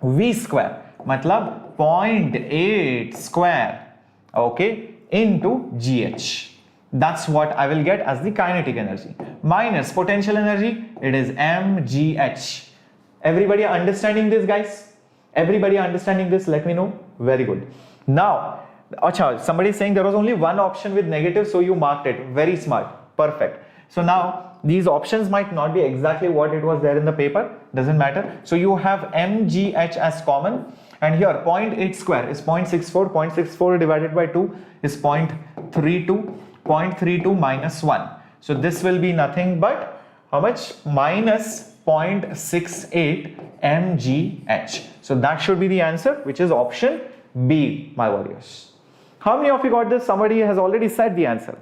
v square. Matlab 0.8 square. Okay, into gh. That's what I will get as the kinetic energy. Minus potential energy, it is mgh. Everybody understanding this, guys? Everybody understanding this? Let me know. Very good. Now, acha, somebody is saying there was only one option with negative, so you marked it. Very smart. Perfect. So now these options might not be exactly what it was there in the paper. Doesn't matter. So you have mgh as common, and here 0.8 square is 0.64. 0.64 divided by 2 is 0.32. 0.32 minus 1. So this will be nothing but how much? Minus 0.68 mgh. So that should be the answer, which is option B, my warriors. How many of you got this? Somebody has already said the answer.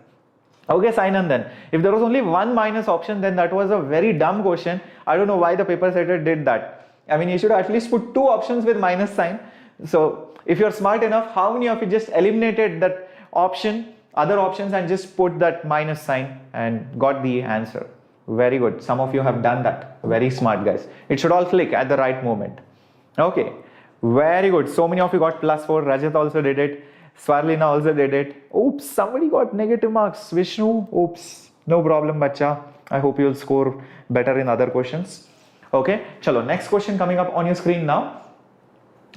Okay, Sainan then. If there was only one minus option, then that was a very dumb question. I don't know why the paper setter did that. I mean, you should at least put 2 options with minus sign. So if you're smart enough, how many of you just eliminated that option, other options, and just put that minus sign and got the answer? Very good. Some of you have done that. Very smart, guys. It should all click at the right moment. Okay. Very good. So many of you got +4. Rajat also did it. Swarlina also did it. Oops, somebody got negative marks. Vishnu, oops. No problem, bacha. I hope you'll score better in other questions. Okay. Chalo, next question coming up on your screen now.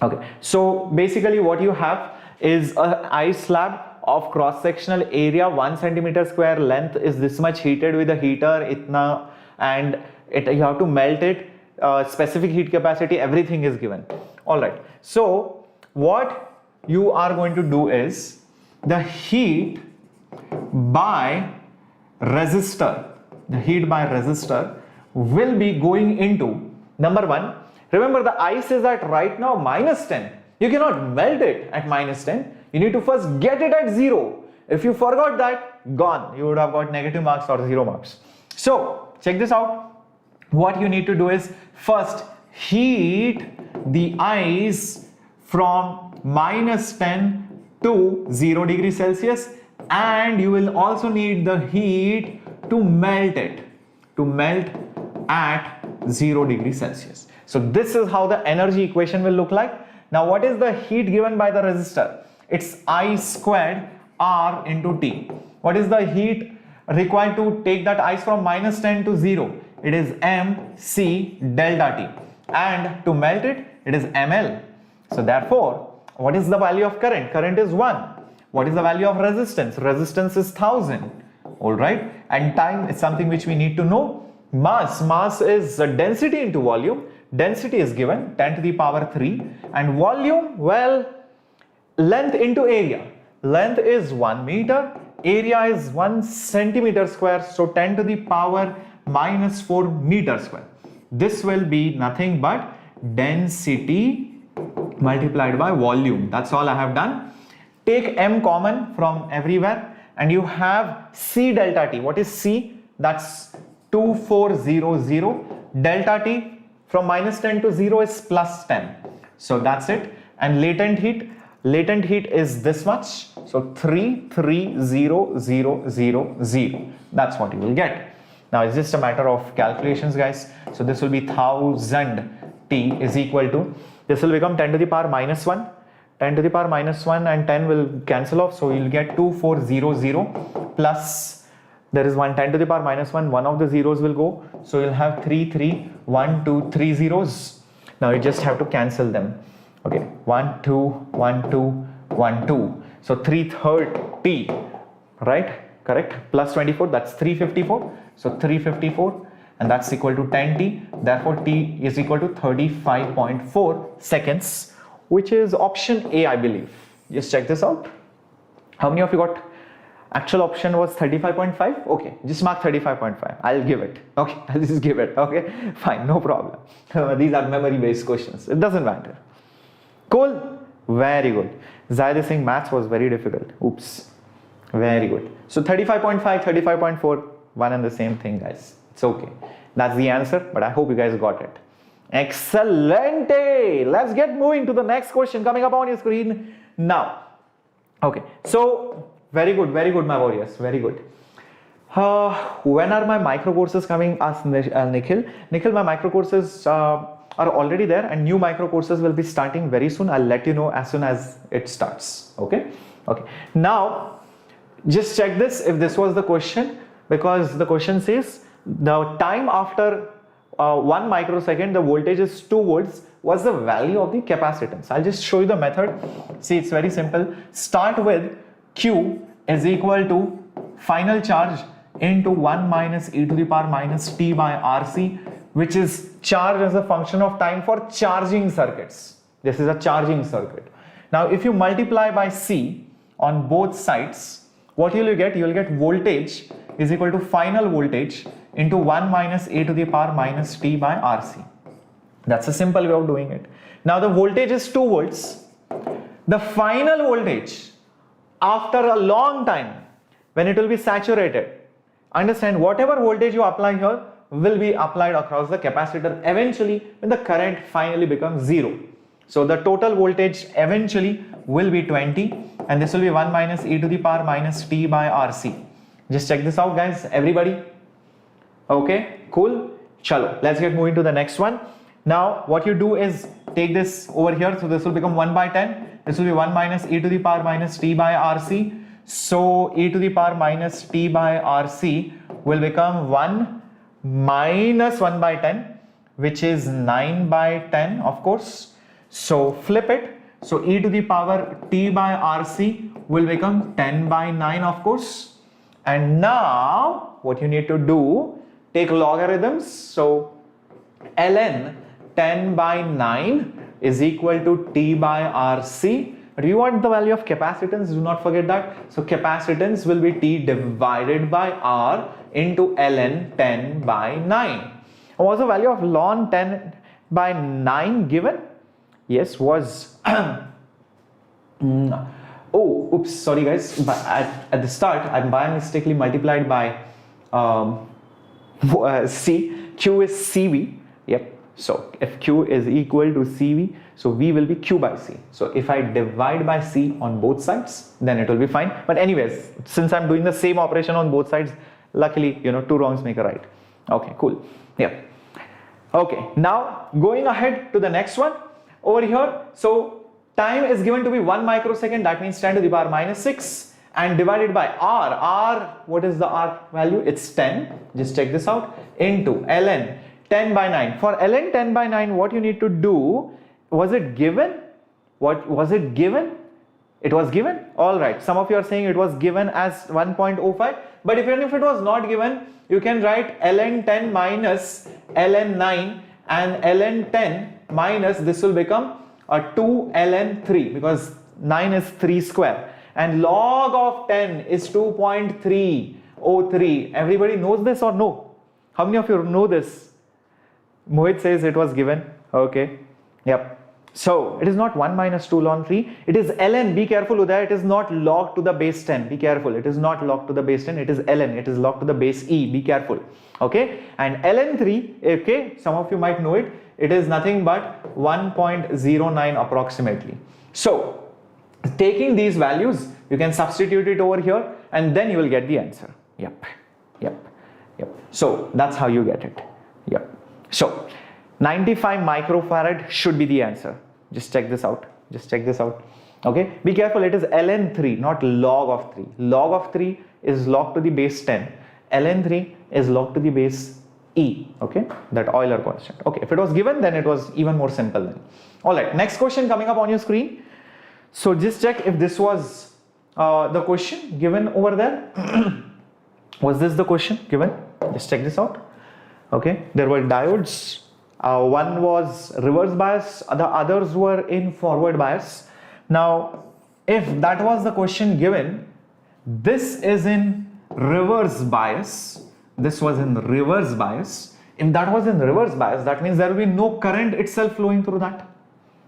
Okay. So basically what you have is an ice slab of cross-sectional area 1 centimeter square, length is this much, heated with a heater itna, and you have to melt it, specific heat capacity, everything is given. All right, so what you are going to do is the heat by resistor. The heat by resistor will be going into, number one, remember the ice is at right now -10. You cannot melt it at -10. You need to first get it at 0. If you forgot that, gone. You would have got negative marks or 0 marks. So check this out. What you need to do is first heat the ice from -10 to 0 degrees Celsius, and you will also need the heat to melt it, at 0 degrees Celsius. So this is how the energy equation will look like. Now what is the heat given by the resistor? It's I squared R into T. What is the heat required to take that ice from -10 to 0? It is mc delta T, and to melt it, it is ml. So therefore, what is the value of current? Current is 1. What is the value of resistance? Resistance is 1000. All right, and time is something which we need to know. Mass is density into volume. Density is given 10 to the power 3, and volume, well, length into area. Length is 1 meter, area is 1 centimeter square, so 10 to the power -4 meter square. This will be nothing but density multiplied by volume. That's all I have done. Take m common from everywhere, and you have C delta T. What is C? That's 2400. Delta T from -10 to 0 is +10. So that's it. And latent heat is this much. So 330,000. That's what you will get. Now it's just a matter of calculations, guys. So this will be 1000 T is equal to, this will become 10 to the power -1. 10 to the power -1 and 10 will cancel off. So you'll get 2400 plus, there is 10 to the power -1, one of the zeros will go. So you'll have 3 zeros. Now you just have to cancel them. Okay, 1 2 1 2 1 2. So 330, right? Correct. Plus 24, that's 354. So 354, and that's equal to 10t. Therefore, t is equal to 35.4 seconds, which is option A, I believe. Just check this out. How many of you got? Actual option was 35.5. Okay, just mark 35.5. I'll give it. Okay, I'll just give it. Okay, fine, no problem. These are memory-based questions. It doesn't matter. Cool. Very good. Zayed is saying maths was very difficult. Oops. Very good. So 35.5, 35.4, one and the same thing, guys. It's okay. That's the answer, but I hope you guys got it. Excellent. Let's get moving to the next question coming up on your screen now. Okay, so very good, my warriors, very good. When are my micro courses coming? Asked Nikhil. Nikhil, my micro courses are already there, and new micro courses will be starting very soon. I'll let you know as soon as it starts. Okay. Now, just check this if this was the question, because the question says the time after 1 microsecond the voltage is 2 volts. What's the value of the capacitance? I'll just show you the method. See, it's very simple. Start with Q is equal to final charge into 1 minus e to the power minus t by RC, which is charge as a function of time for charging circuits. This is a charging circuit. Now, if you multiply by C on both sides, what you will get? You will get voltage is equal to final voltage into 1 minus e to the power minus t by RC. That's a simple way of doing it. Now, the voltage is 2 volts. The final voltage after a long time, when it will be saturated, understand, whatever voltage you apply here will be applied across the capacitor eventually when the current finally becomes 0. So the total voltage eventually will be 20, and this will be 1 minus e to the power minus t by RC. Just check this out, guys, everybody. Okay, cool. Chalo, let's get moving to the next one. Now what you do is take this over here, so this will become 1 by 10. This will be 1 minus e to the power minus t by RC. So e to the power minus t by RC will become 1 minus 1 by 10, which is 9 by 10, of course. So flip it. So e to the power t by RC will become 10 by 9, of course. And now what you need to do, take logarithms. So ln 10 by 9 is equal to t by RC. Do you want the value of capacitance? Do not forget that. So capacitance will be T divided by R into ln 10 by 9. What was the value of ln 10 by 9 given? Yes, was oh, oops, sorry guys, but at the start I by mistakenly multiplied by C. Q is CV. Yep. So if Q is equal to CV, so V will be Q by C. So if I divide by C on both sides, then it will be fine. But anyways, since I'm doing the same operation on both sides, luckily, you know, two wrongs make a right. Okay, cool. Yeah. Okay, now going ahead to the next one over here. So time is given to be 1 microsecond, that means 10 to the power minus 6, and divided by R. R, what is the R value? It's 10. Just check this out. Into ln 10 by 9. For ln 10 by 9, what you need to do, was it given? What was it given? It was given. All right. Some of you are saying it was given as 1.05. But even if it was not given, you can write ln 10 minus ln 9, and ln 10 minus this will become a 2 ln 3 because 9 is 3 square. And log of 10 is 2.303. Everybody knows this or no? How many of you know this? Mohit says it was given. Okay. Yep. So it is not 1 minus 2 ln 3. It is ln. Be careful with that. It is not log to the base 10. Be careful. It is not log to the base 10. It is ln. It is log to the base e. Be careful. Okay. And ln 3. Okay. Some of you might know it. It is nothing but 1.09 approximately. So taking these values, you can substitute it over here, and then you will get the answer. Yep. Yep. Yep. So that's how you get it. Yep. So 95 microfarad should be the answer. Just check this out. Just check this out. Okay. Be careful. It is ln 3, not log of 3. Log of 3 is log to the base 10. ln 3 is log to the base e. Okay. That Euler constant. Okay. If it was given, then it was even more simple then. All right. Next question coming up on your screen. So just check if this was the question given over there. Was this the question given? Just check this out. Okay, there were diodes. One was reverse bias, the others were in forward bias. Now, if that was the question given, this is in reverse bias. This was in reverse bias. If that was in reverse bias, that means there will be no current itself flowing through that.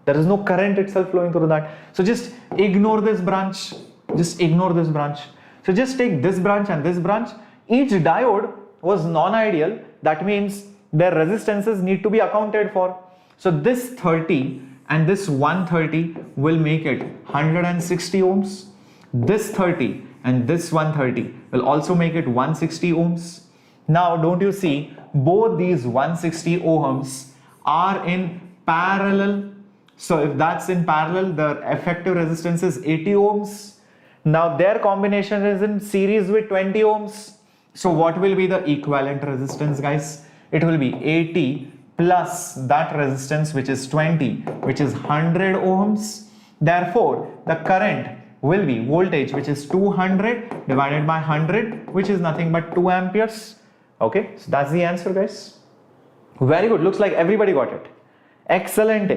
There is no current itself flowing through that. So just ignore this branch. Just ignore this branch. So just take this branch and this branch. Each diode was non-ideal. That means their resistances need to be accounted for. So this 30 and this 130 will make it 160 ohms. This 30 and this 130 will also make it 160 ohms. Now don't you see both these 160 ohms are in parallel. So if that's in parallel, the effective resistance is 80 ohms. Now their combination is in series with 20 ohms. So what will be the equivalent resistance, guys? It will be 80 plus that resistance, which is 20, which is 100 ohms. Therefore, the current will be voltage, which is 200 divided by 100, which is nothing but 2 amperes. Okay, so that's the answer, guys. Very good. Looks like everybody got it. Excellent.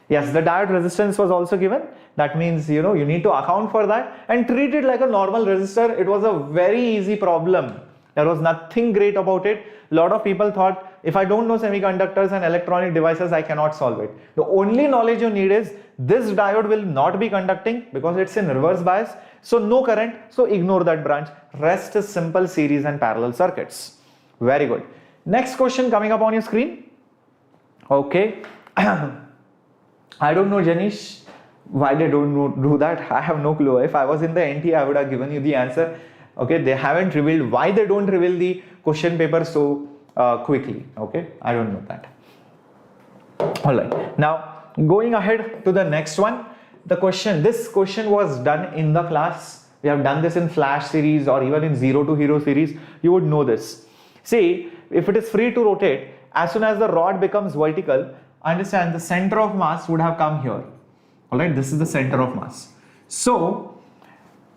Yes, the diode resistance was also given. That means, you know, you need to account for that and treat it like a normal resistor. It was a very easy problem. There was nothing great about it. A lot of people thought, if I don't know semiconductors and electronic devices, I cannot solve it. The only knowledge you need is this diode will not be conducting because it's in reverse bias. So no current. So ignore that branch. Rest is simple series and parallel circuits. Very good. Next question coming up on your screen. Okay. I don't know, Janish, why they don't do that. I have no clue. If I was in the NT, I would have given you the answer. Okay, they haven't revealed why they don't reveal the question paper so quickly. Okay, I don't know that. All right. Now, going ahead to the next one. This question was done in the class. We have done this in flash series or even in 0 to hero series. You would know this. See, if it is free to rotate, as soon as the rod becomes vertical, understand the center of mass would have come here. All right, this is the center of mass. So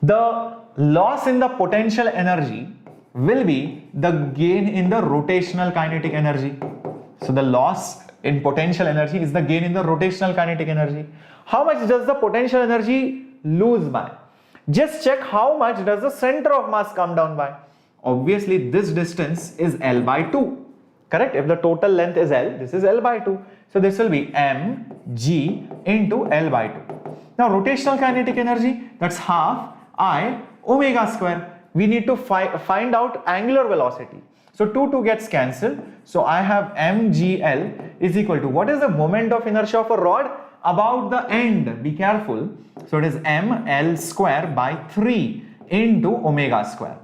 the loss in the potential energy will be the gain in the rotational kinetic energy. So the loss in potential energy is the gain in the rotational kinetic energy. How much does the potential energy lose by? Just check how much does the center of mass come down by. Obviously this distance is L by 2, correct? If the total length is L, this is L by 2. So this will be mg into L by 2. Now rotational kinetic energy, that's half I omega square. We need to find out angular velocity. So 2 gets cancelled. So I have mgl is equal to, what is the moment of inertia of a rod? About the end, be careful. So it is ml square by 3 into omega square.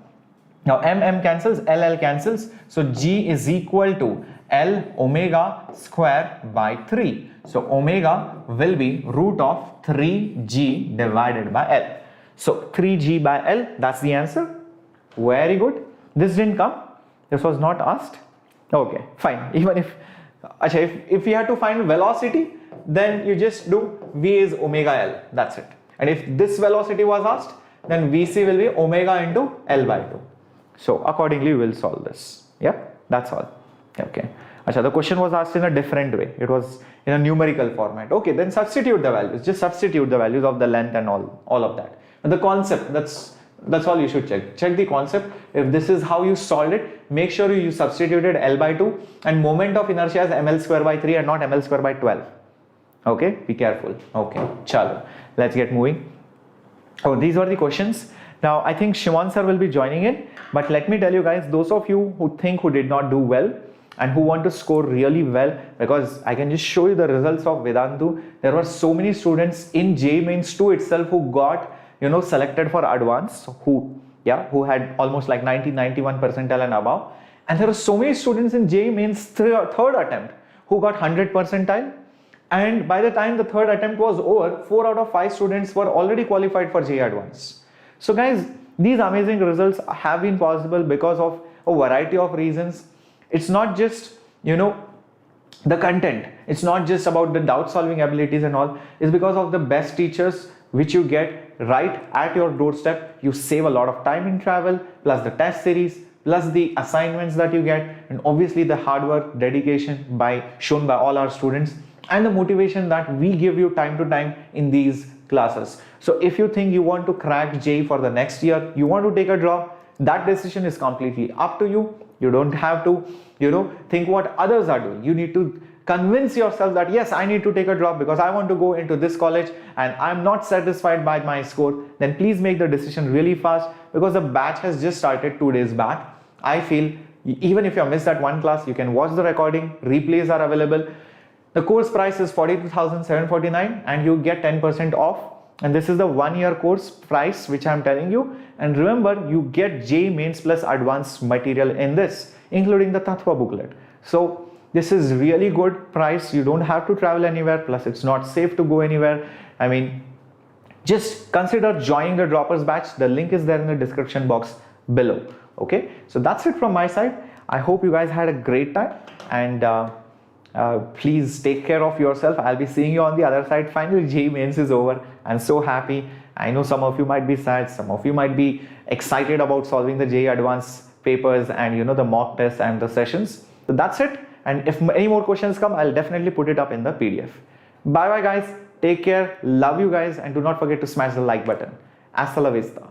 Now cancels, ll cancels. So g is equal to L omega square by 3. So omega will be root of 3g divided by L. So 3g by L, that's the answer. Very good. This didn't come. This was not asked. Okay, fine. Even if you had to find velocity, then you just do v is omega L. That's it. And if this velocity was asked, then vc will be omega into L by 2. So accordingly, we will solve this. Yeah, that's all. Okay. The question was asked in a different way. It was in a numerical format. Okay, then substitute the values. Just substitute the values of the length and all of that. And the concept, that's all you should check. Check the concept. If this is how you solved it, make sure you substituted L by 2 and moment of inertia as ml square by 3 and not ml square by 12. Okay, be careful. Okay, chalo. Let's get moving. Oh, these were the questions. Now, I think Shivan sir will be joining in, but let me tell you guys, those of you who did not do well and who want to score really well, because I can just show you the results of Vedantu. There were so many students in JEE Mains 2 itself who got, selected for advanced, who had almost like 91 percentile and above. And there were so many students in JEE Mains third attempt who got 100 percentile. And by the time the third attempt was over, 4 out of 5 students were already qualified for JEE Advanced. So guys, these amazing results have been possible because of a variety of reasons. It's not just, the content. It's not just about the doubt solving abilities and all. It's because of the best teachers which you get right at your doorstep. You save a lot of time in travel, plus the test series, plus the assignments that you get, and obviously the hard work, dedication shown by all our students, and the motivation that we give you time to time in these classes. So if you think you want to crack JEE for the next year, you want to take a drop, that decision is completely up to you. You don't have to, think what others are doing. You need to convince yourself that yes, I need to take a drop because I want to go into this college and I'm not satisfied by my score. Then please make the decision really fast, because the batch has just started 2 days back. I feel even if you missed that one class, you can watch the recording. Replays are available. The course price is 42,749 and you get 10% off. And this is the 1-year course price which I am telling you. And remember, you get JEE Mains plus advanced material in this, including the Tattva booklet. So this is really good price. You don't have to travel anywhere. Plus it's not safe to go anywhere. I mean, just consider joining the droppers batch. The link is there in the description box below. Okay, so that's it from my side. I hope you guys had a great time, and please take care of yourself. I'll be seeing you on the other side. Finally, JEE Mains is over. I'm so happy. I know some of you might be sad. Some of you might be excited about solving the JEE Advanced papers and the mock tests and the sessions. So that's it. And if any more questions come, I'll definitely put it up in the PDF. Bye bye guys. Take care. Love you guys. And do not forget to smash the like button. Hasta la vista.